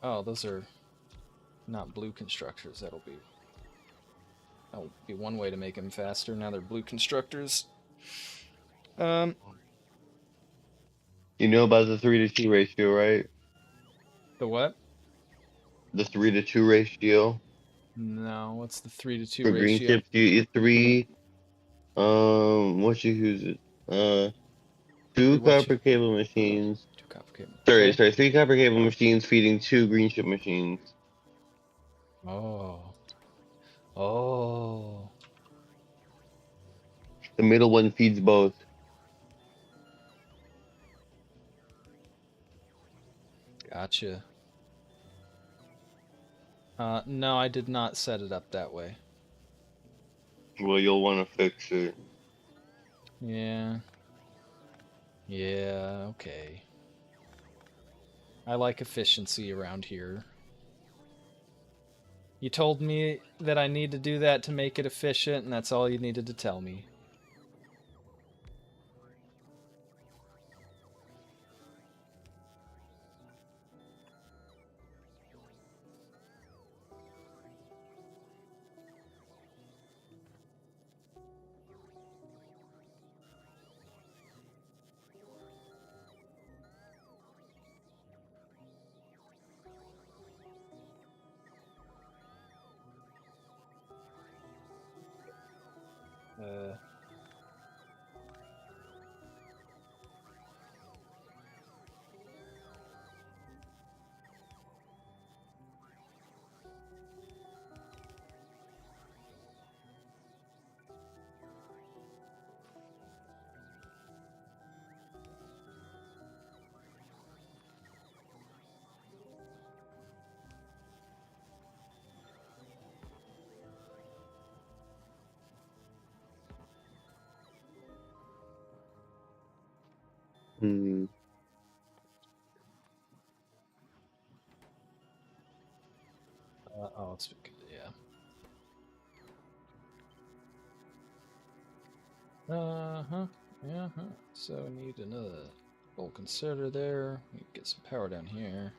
oh, those are not blue constructors. That'll be one way to make them faster. Now they're blue constructors. You know about the 3-to-2 ratio, right? The what? The 3-to-2 ratio No, what's the 3-to-2 for green ratio? chips. You eat three. What you use it? Two What you... copper cable machines. Too complicated. Sorry, Okay. sorry. Three copper cable machines feeding two green chip machines. Oh. Oh. The middle one feeds both. Gotcha. No, I did not set it up that way. Well, you'll want to fix it. Yeah. Yeah, okay. I like efficiency around here. You told me that I need to do that to make it efficient, and that's all you needed to tell me. Uh... Hmm. oh, it's good, yeah. Uh-huh. Uh-huh. So I need another old conservator there. We can get some power down here.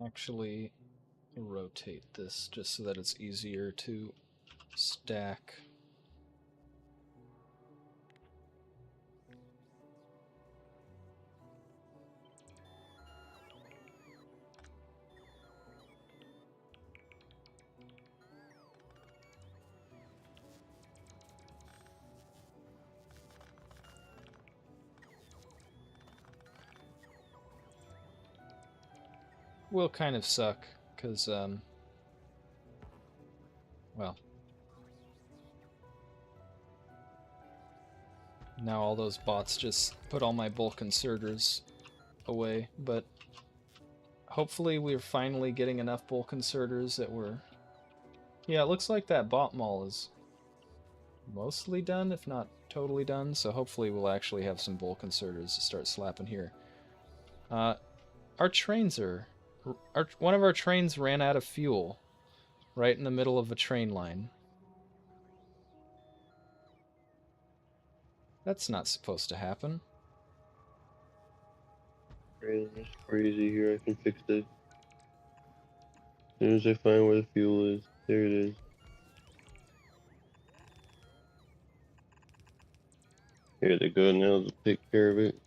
Actually, rotate this just so that it's easier to stack. Will kind of suck, because, well, now all those bots just put all my bulk inserters away, but hopefully we're finally getting enough bulk inserters that we're... Yeah, it looks like that bot mall is mostly done, if not totally done, so hopefully we'll actually have some bulk inserters to start slapping here. Our trains are... one of our trains ran out of fuel right in the middle of a train line. That's not supposed to happen. It's crazy here. I can fix it. As soon as I find where the fuel is, there it is. Here they go now to take care of it.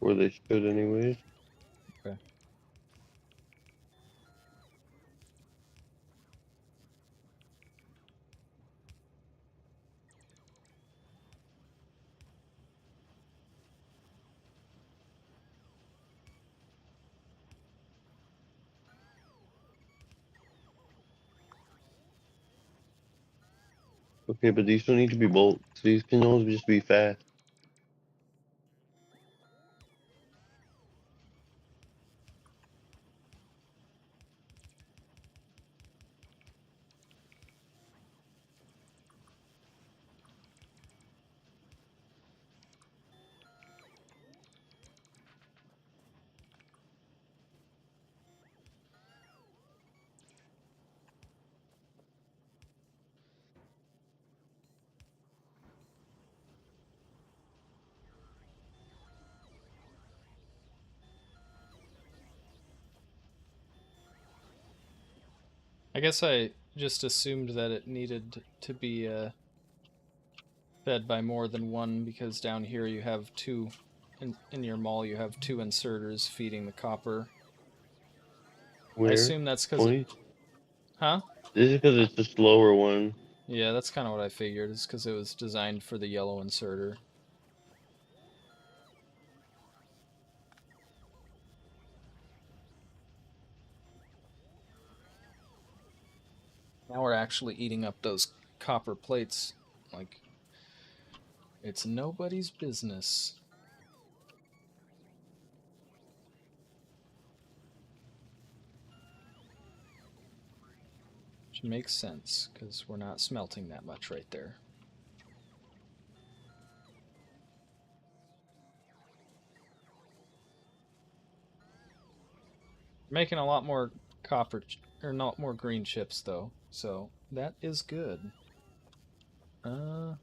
Or they should anyways. Okay. Okay, but these don't need to be bolts. These can always just be fast. I guess I just assumed that it needed to be fed by more than one, because down here you have two, in your mall you have two inserters feeding the copper. Where? I assume that's because 20? Huh? This is because it's the slower one. Yeah, that's kind of what I figured, is because it was designed for the yellow inserter. Now we're actually eating up those copper plates like it's nobody's business. Which makes sense, because we're not smelting that much right there. Making a lot more copper, or not more green chips though, so that is good. Wow.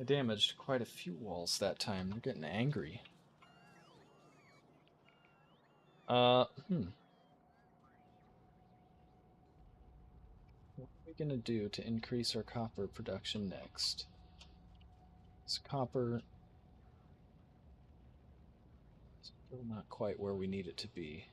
I damaged quite a few walls that time. They're getting angry. What are we gonna do to increase our copper production next? Is copper still not quite where we need it to be?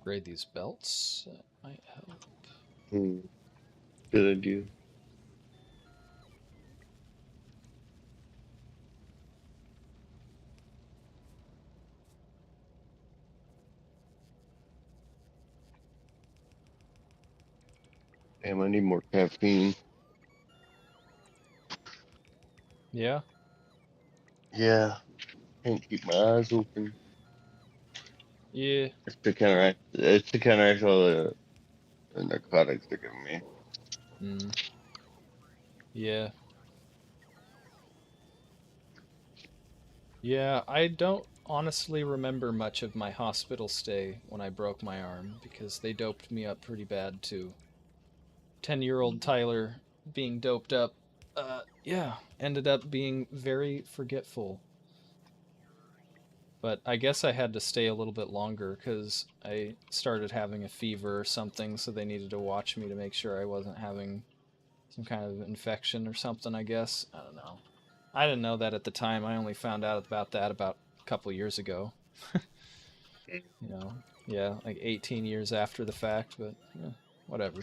Upgrade these belts. That might help. Good idea. Damn, I need more caffeine. Yeah? Yeah. Can't keep my eyes open. Yeah. It's to counteract all the narcotics they're giving me. Yeah. Yeah, I don't honestly remember much of my hospital stay when I broke my arm, because they doped me up pretty bad too. 10-year-old Tyler being doped up yeah, ended up being very forgetful. But I guess I had to stay a little bit longer because I started having a fever or something, so they needed to watch me to make sure I wasn't having some kind of infection or something, I guess. I don't know. I didn't know that at the time. I only found out about that about a couple years ago. You know, yeah, like 18 years after the fact, but yeah, whatever.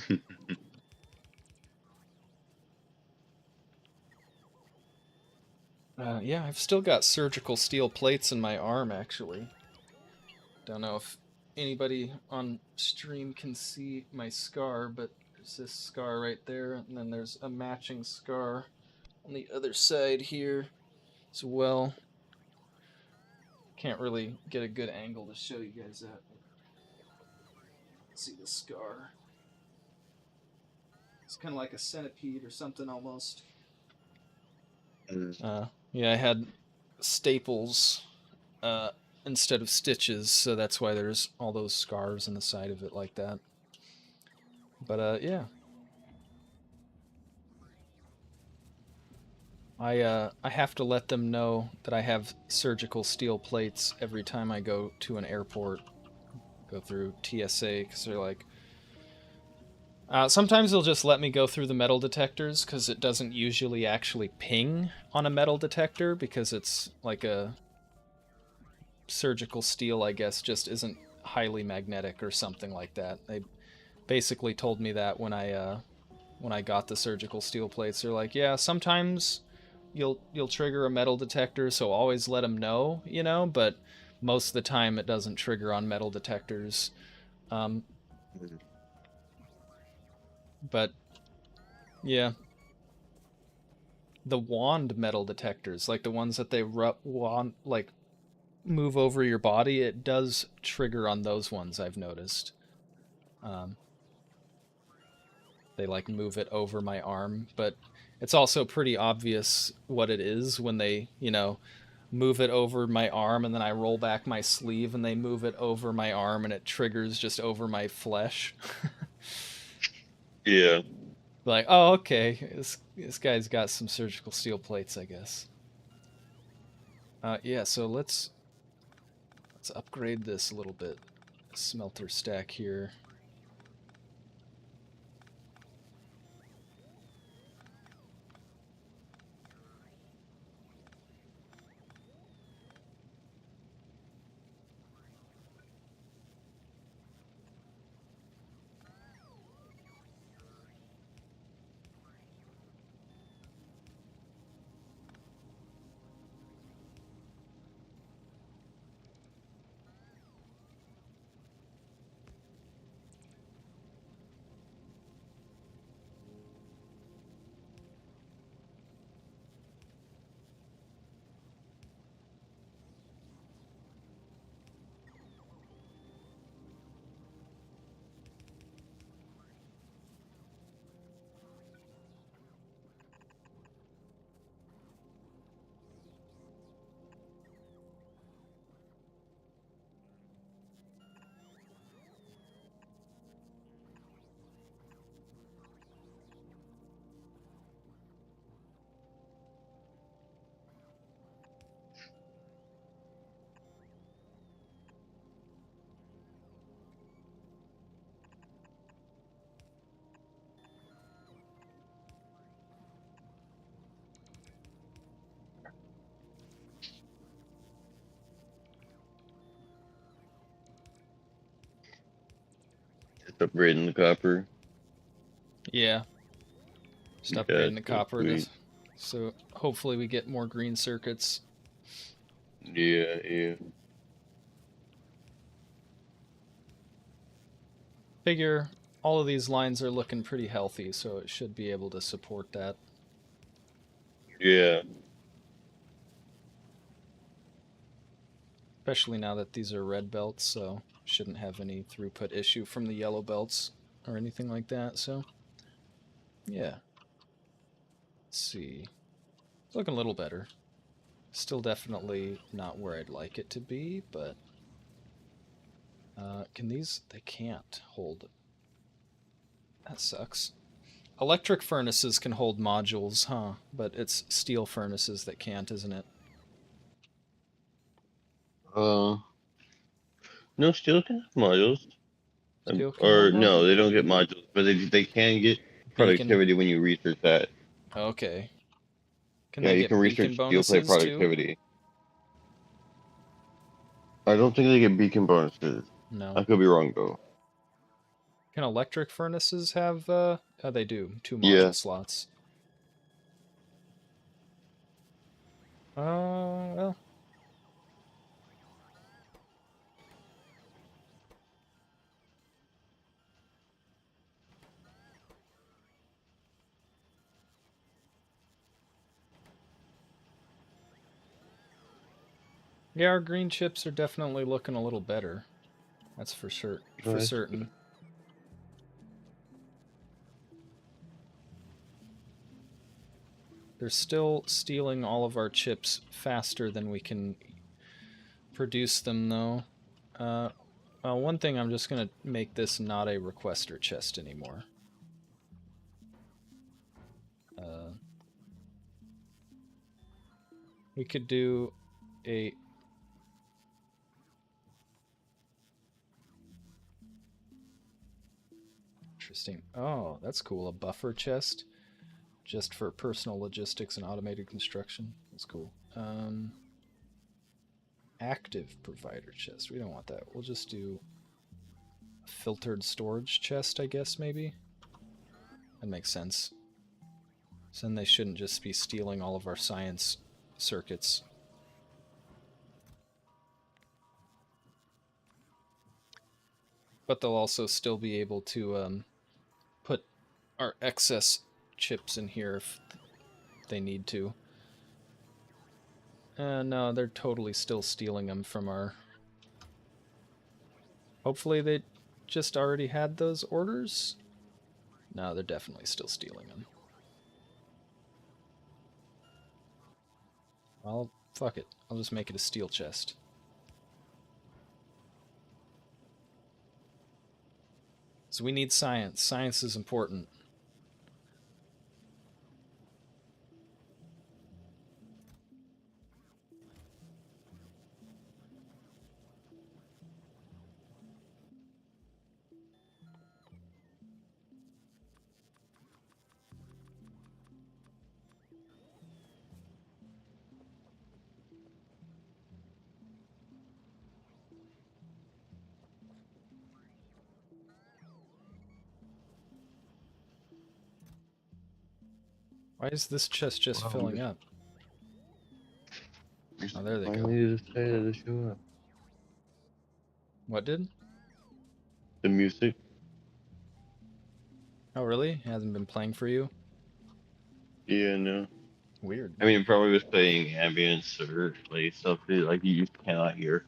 Yeah, I've still got surgical steel plates in my arm, actually. Don't know if anybody on stream can see my scar, but there's this scar right there, and then there's a matching scar on the other side here as well. Can't really get a good angle to show you guys that. See the scar. It's kind of like a centipede or something almost. Yeah, I had staples instead of stitches, so that's why there's all those scars on the side of it like that. But yeah. I have to let them know that I have surgical steel plates every time I go to an airport, go through TSA, because they're like, sometimes they'll just let me go through the metal detectors because it doesn't usually actually ping on a metal detector because it's like a surgical steel, I guess, just isn't highly magnetic or something like that. They basically told me that when I got the surgical steel plates. They're like, yeah, sometimes you'll trigger a metal detector, so always let them know, you know, but most of the time it doesn't trigger on metal detectors. But yeah, the wand metal detectors, like the ones that they wand like move over your body, it does trigger on those ones. I've noticed. They like move it over my arm, but it's also pretty obvious what it is when they, you know, move it over my arm and then I roll back my sleeve and they move it over my arm and it triggers just over my flesh. Yeah. Like, oh, okay, this guy's got some surgical steel plates, I guess. Yeah, so let's upgrade this a little bit. Smelter stack here. Just upgrading the copper. Yeah, just Yeah, upgrading the so copper. sweet. So hopefully we get more green circuits. Yeah, yeah. Figure all of these lines are looking pretty healthy, so it should be able to support that. Yeah. Especially now that these are red belts, so shouldn't have any throughput issue from the yellow belts or anything like that, so yeah. Let's see. It's looking a little better. Still definitely not where I'd like it to be, but can these, they can't hold. That sucks. Electric furnaces can hold modules, huh? But it's steel furnaces that can't, isn't it? Uh, no, steel can have modules. Steel can hold Or no, modules? they don't get modules, but they can get Beacon. productivity when you research that. Okay. Can Yeah, they you get can beacon research steel plate bonuses too? productivity. I don't think they get beacon bonuses. I No. could be wrong though. Can electric furnaces have, oh, they do. 2 Yeah. module slots. Well. Yeah, our green chips are definitely looking a little better. That's for sure. For Nice. certain. They're still stealing all of our chips faster than we can produce them, though. Well, one thing, I'm just going to make this not a requester chest anymore. We could do a... Interesting. Oh, that's cool. A buffer chest. Just for personal logistics and automated construction. That's cool. Active provider chest. We don't want that. We'll just do a filtered storage chest, I guess, maybe? That makes sense. So then they shouldn't just be stealing all of our science circuits. But they'll also still be able to put our excess chips in here if they need to. No, they're totally still stealing them from our... Hopefully they just already had those orders? No, they're definitely still stealing them. Well, fuck it. I'll just make it a steel chest. So we need science. Science is important. Why is this chest just filling up? Oh, there they go. Finally decided to show up. What did? The music. Oh, really? It hasn't been playing for you? Yeah, no. Weird. I mean, it probably was playing ambience or like stuff that, like you just cannot hear.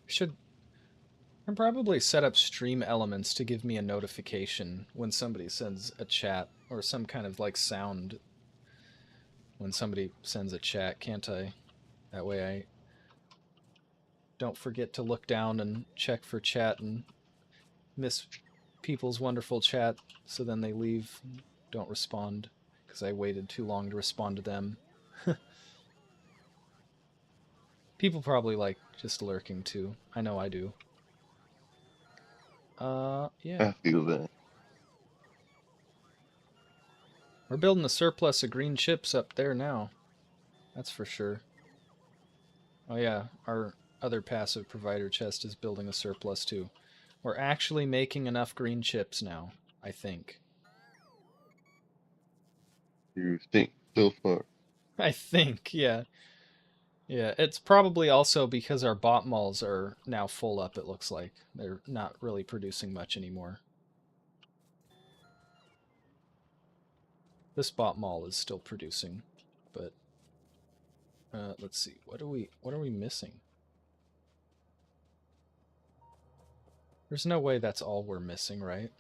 Should I probably set up stream elements to give me a notification when somebody sends a chat or some kind of like sound when somebody sends a chat, can't I? That way I don't forget to look down and check for chat and miss people's wonderful chat, so then they leave, don't respond because I waited too long to respond to them. People probably like just lurking too. I know I do. Yeah. I feel that. We're building a surplus of green chips up there now. That's for sure. Oh yeah, our other passive provider chest is building a surplus too. We're actually making enough green chips now, I think. You think so far. I think, yeah. Yeah, it's probably also because our bot malls are now full up, it looks like. They're not really producing much anymore. This bot mall is still producing, but let's see. What are we missing? There's no way that's all we're missing, right?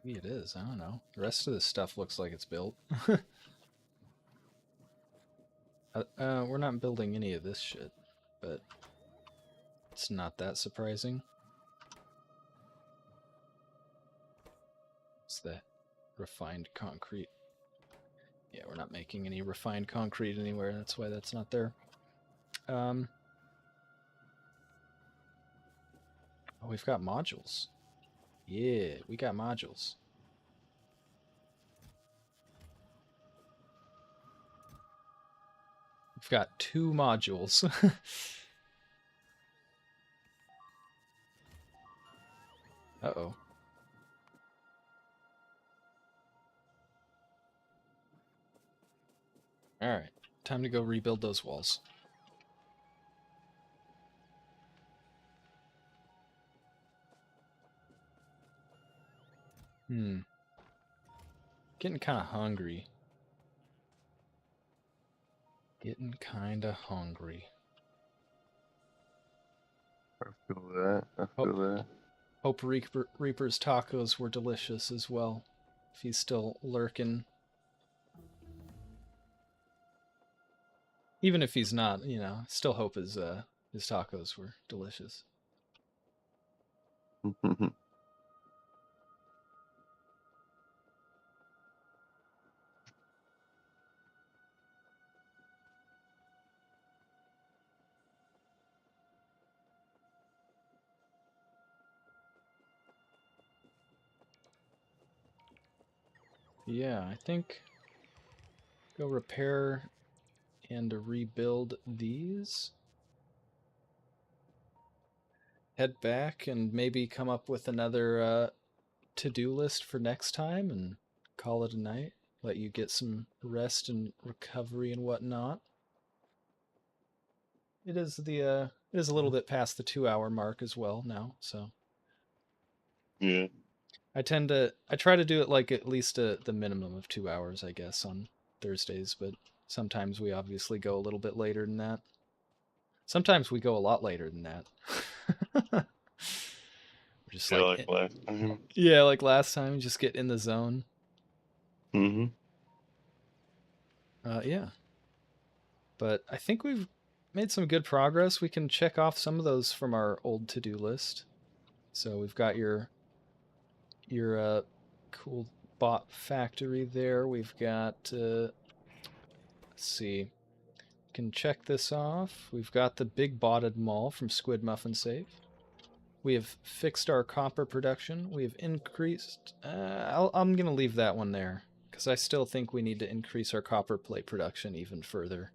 Maybe it is. I don't know. The rest of this stuff looks like it's built. We're not building any of this shit, but it's not that surprising. What's that? Refined concrete. Yeah, we're not making any refined concrete anywhere. That's why that's not there. Oh, we've got modules. Yeah, we got modules. We've got 2 modules. Uh-oh. Alright, time to go rebuild those walls. Getting kind of hungry. Getting kind of hungry. I feel that. I feel that. Hope Reaper's tacos were delicious as well. If he's still lurking. Even if he's not, you know, still hope his tacos were delicious. Yeah, I think go repair and rebuild these. Head back and maybe come up with another to-do list for next time and call it a night. Let you get some rest and recovery and whatnot. It is a little bit past the 2-hour mark as well now, so Yeah. I try to do it like at least the minimum of 2 hours, I guess, on Thursdays, but sometimes we obviously go a little bit later than that. Sometimes we go a lot later than that. We're just Like last time. yeah, like last time, just get in the zone. Mm-hmm. Yeah. But I think we've made some good progress. We can check off some of those from our old to-do list. So we've got your cool bot factory there. We've got let's see. Can check this off. We've got the big botted mall from Squid Muffin Safe. We have fixed our copper production. We have increased. I'm gonna leave that one there because I still think we need to increase our copper plate production even further.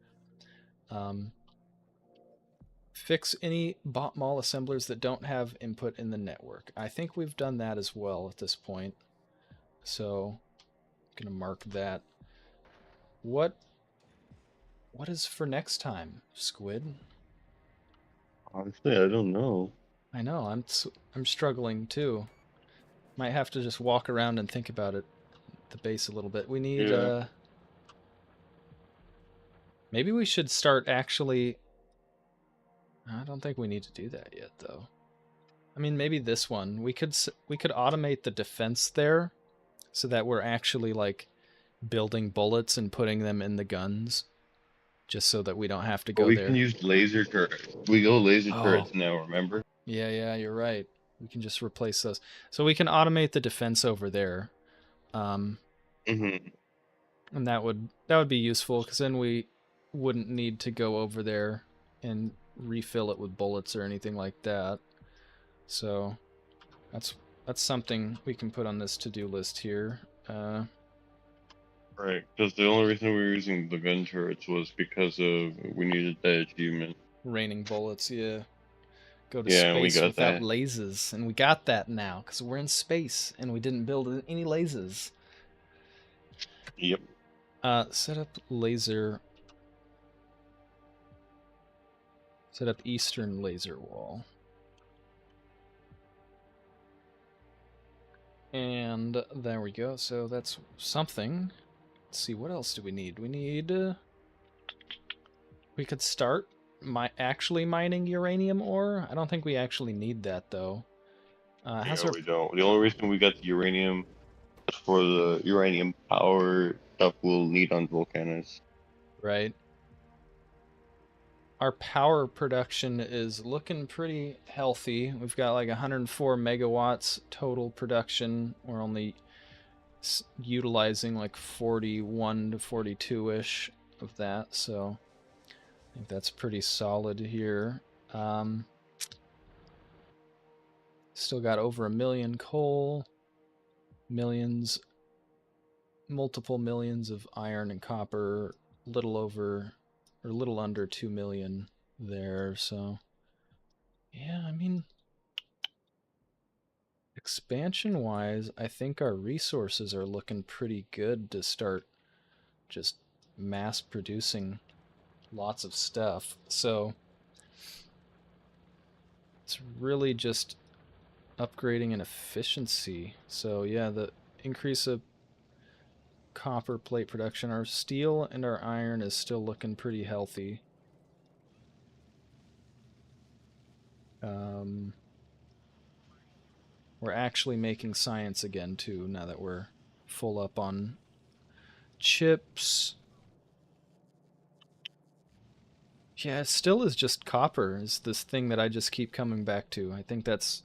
Fix any bot mall assemblers that don't have input in the network. I think we've done that as well at this point. So I'm gonna mark that. What is for next time, Squid? Honestly, I don't know. I know, I'm struggling too. Might have to just walk around and think about it, the base a little bit. We need maybe we should start actually. I don't think we need to do that yet though. I mean, maybe this one. We could automate the defense there so that we're actually like building bullets and putting them in the guns just so that we don't have to go we there. can use laser turrets. We go laser turrets now, remember? Yeah, you're right. We can just replace those. So we can automate the defense over there. And that would be useful because then we wouldn't need to go over there and refill it with bullets or anything like that. So that's something we can put on this to-do list here. Right, because the only reason we were using the gun turrets was because of we needed that achievement. Raining bullets, yeah. Go to Yeah, and we space got without that. lasers, and we got that now because we're in space and we didn't build any lasers. Yep. Set up laser. Set up eastern laser wall. And there we go. So that's something. Let's see, what else do we need? We need... we could start actually mining uranium ore. I don't think we actually need that, though. We don't. The only reason we got the uranium for the uranium power stuff we'll need on Volcanus. Right. Our power production is looking pretty healthy. We've got like 104 megawatts total production. We're only utilizing like 41 to 42-ish of that, so I think that's pretty solid here. Still got over 1 million coal, millions, multiple millions of iron and copper, little over or little under 2 million there, so yeah, I mean, expansion wise, I think our resources are looking pretty good to start just mass producing lots of stuff. So it's really just upgrading in efficiency. So yeah, the increase of copper plate production, our steel and our iron is still looking pretty healthy. We're actually making science again too, now that we're full up on chips. Yeah, it still is just copper is this thing that I just keep coming back to. I think that's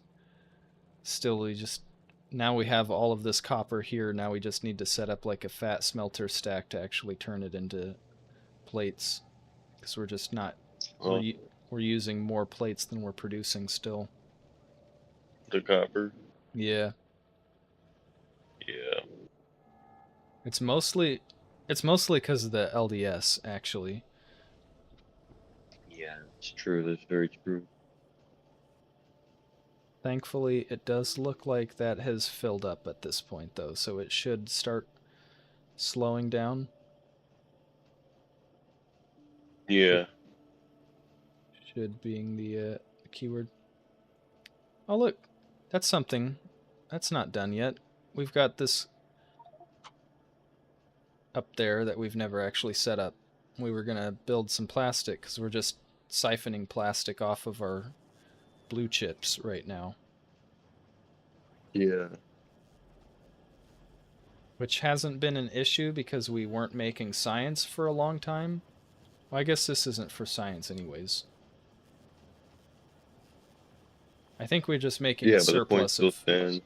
still, we just, now we have all of this copper here, now we just need to set up like a fat smelter stack to actually turn it into plates. Because we're just not, we're using more plates than we're producing still. The copper. Yeah. Yeah. It's mostly because of the LDS, actually. Yeah, it's true. That's very true. Thankfully, it does look like that has filled up at this point, though, so it should start slowing down. Yeah. Should being the keyword. Oh, look. That's something. That's not done yet. We've got this up there that we've never actually set up. We were going to build some plastic because we're just siphoning plastic off of our blue chips right now. Yeah. Which hasn't been an issue because we weren't making science for a long time. Well, I guess this isn't for science anyways. I think we're just making a surplus of... stands.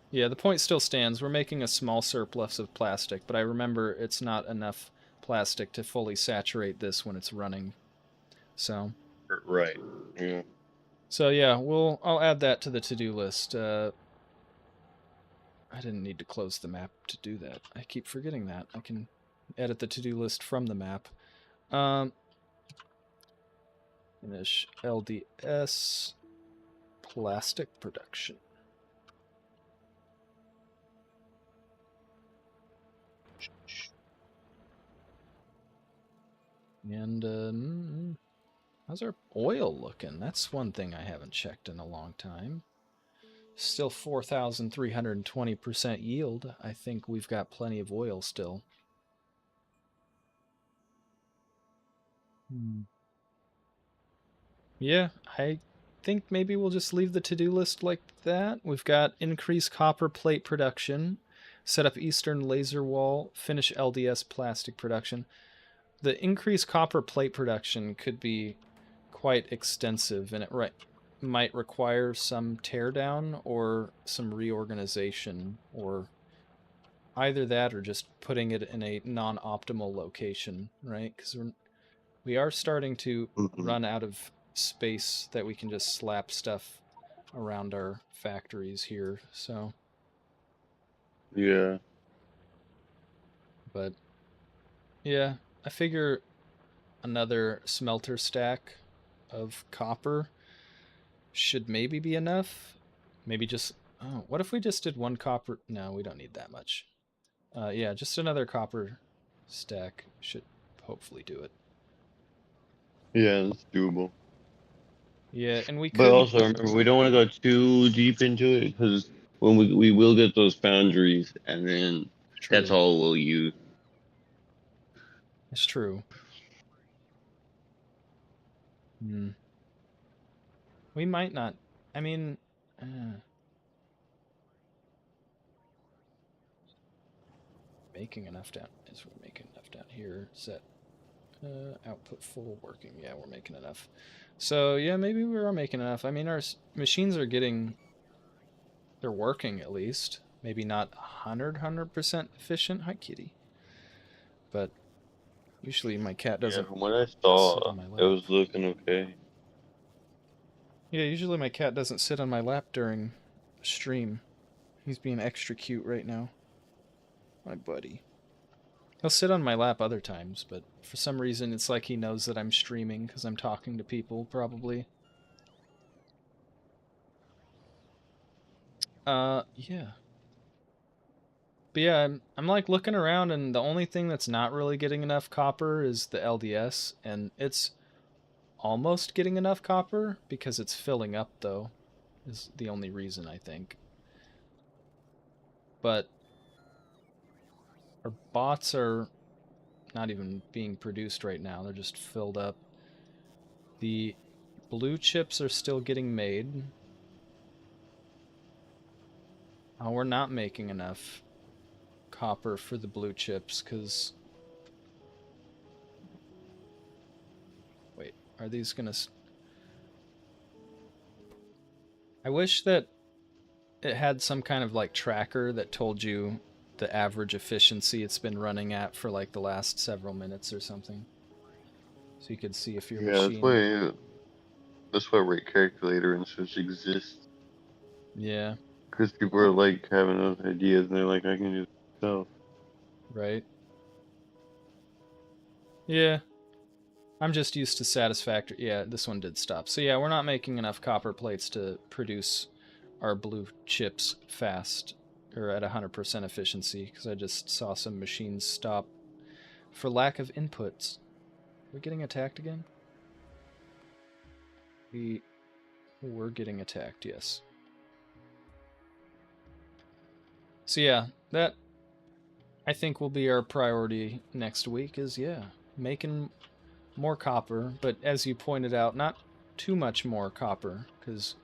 Yeah, the point still stands. We're making a small surplus of plastic, but I remember it's not enough plastic to fully saturate this when it's running. So... Right. Yeah. So yeah, I'll add that to the to-do list. I didn't need to close the map to do that. I keep forgetting that. I can edit the to-do list from the map. Finish LDS plastic production. And how's our oil looking? That's one thing I haven't checked in a long time. Still 4,320% yield. I think we've got plenty of oil still. Yeah, I think maybe we'll just leave the to-do list like that. We've got increased copper plate production, set up Eastern laser wall, finish LDS plastic production. The increased copper plate production could be quite extensive, and it might require some teardown or some reorganization, or either that or just putting it in a non-optimal location, right? Because we are starting to run out of space that we can just slap stuff around our factories here, so... Yeah. But, yeah, I figure another smelter stack of copper should maybe be enough. Maybe just... Oh, what if we just did one copper... No, we don't need that much. Yeah, just another copper stack should hopefully do it. Yeah, that's doable. Yeah, and we could... But also remember, we don't want to go too deep into it because when we will get those foundries, and then that's all we'll use. It's true. We might not... I mean... making enough down? Is we're making enough down here? Set output full working. Yeah, we're making enough. So yeah, maybe we are making enough. I mean, our machines are getting, they're working at least. Maybe not 100% efficient. Hi, kitty. But usually my cat Yeah, doesn't from what I sit saw, on my it lap. was looking okay. Yeah, usually my cat doesn't sit on my lap during stream. He's being extra cute right now. My buddy. He'll sit on my lap other times, but for some reason it's like he knows that I'm streaming because I'm talking to people, probably. Yeah. But yeah, I'm like looking around, and the only thing that's not really getting enough copper is the LDS, and it's almost getting enough copper because it's filling up, though, is the only reason, I think. But our bots are not even being produced right now, they're just filled up. The blue chips are still getting made. Oh, we're not making enough copper for the blue chips, because... Wait, are these gonna... I wish that it had some kind of like tracker that told you the average efficiency it's been running at for like the last several minutes or something. So you could see if your Yeah, machine... that's why rate calculator and such exists. Yeah, Because people are like having those ideas and they're like, I can do this myself. right. Yeah. I'm just used to Satisfactory. Yeah, this one did stop. So yeah, we're not making enough copper plates to produce our blue chips fast, or at 100% efficiency, because I just saw some machines stop for lack of inputs. We're getting attacked again? We were getting attacked, yes. So yeah, that I think will be our priority next week is, yeah, making more copper, but as you pointed out, not too much more copper, because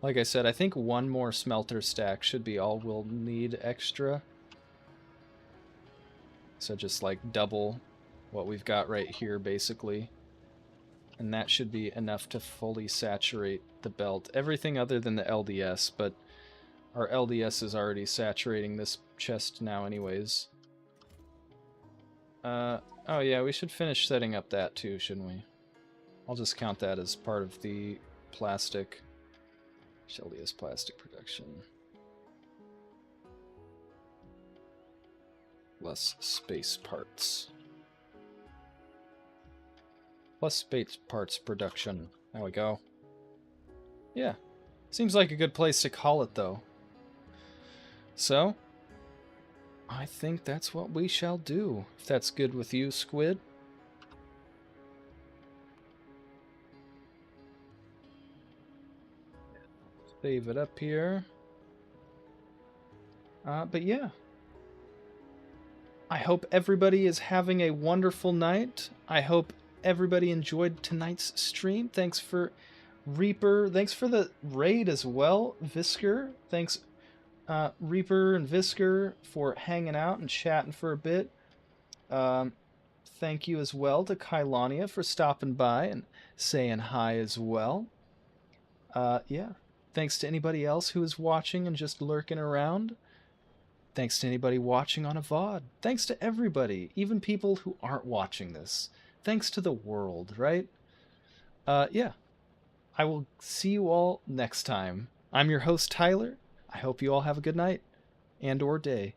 like I said, I think one more smelter stack should be all we'll need extra. So just like double what we've got right here, basically. And that should be enough to fully saturate the belt. Everything other than the LDS, but our LDS is already saturating this chest now anyways. Oh yeah, we should finish setting up that too, shouldn't we? I'll just count that as part of the plastic. LDS plastic production. Less space parts. Plus space parts production. There we go. Yeah. Seems like a good place to call it, though. So, I think that's what we shall do. If that's good with you, Squid. Save it up here. But yeah. I hope everybody is having a wonderful night. I hope everybody enjoyed tonight's stream. Thanks for Reaper. Thanks for the raid as well, Visker. Thanks, Reaper and Visker, for hanging out and chatting for a bit. Thank you as well to Kailania for stopping by and saying hi as well. Yeah. Thanks to anybody else who is watching and just lurking around. Thanks to anybody watching on a VOD. Thanks to everybody, even people who aren't watching this. Thanks to the world, right? Yeah. I will see you all next time. I'm your host, Tyler. I hope you all have a good night and or day.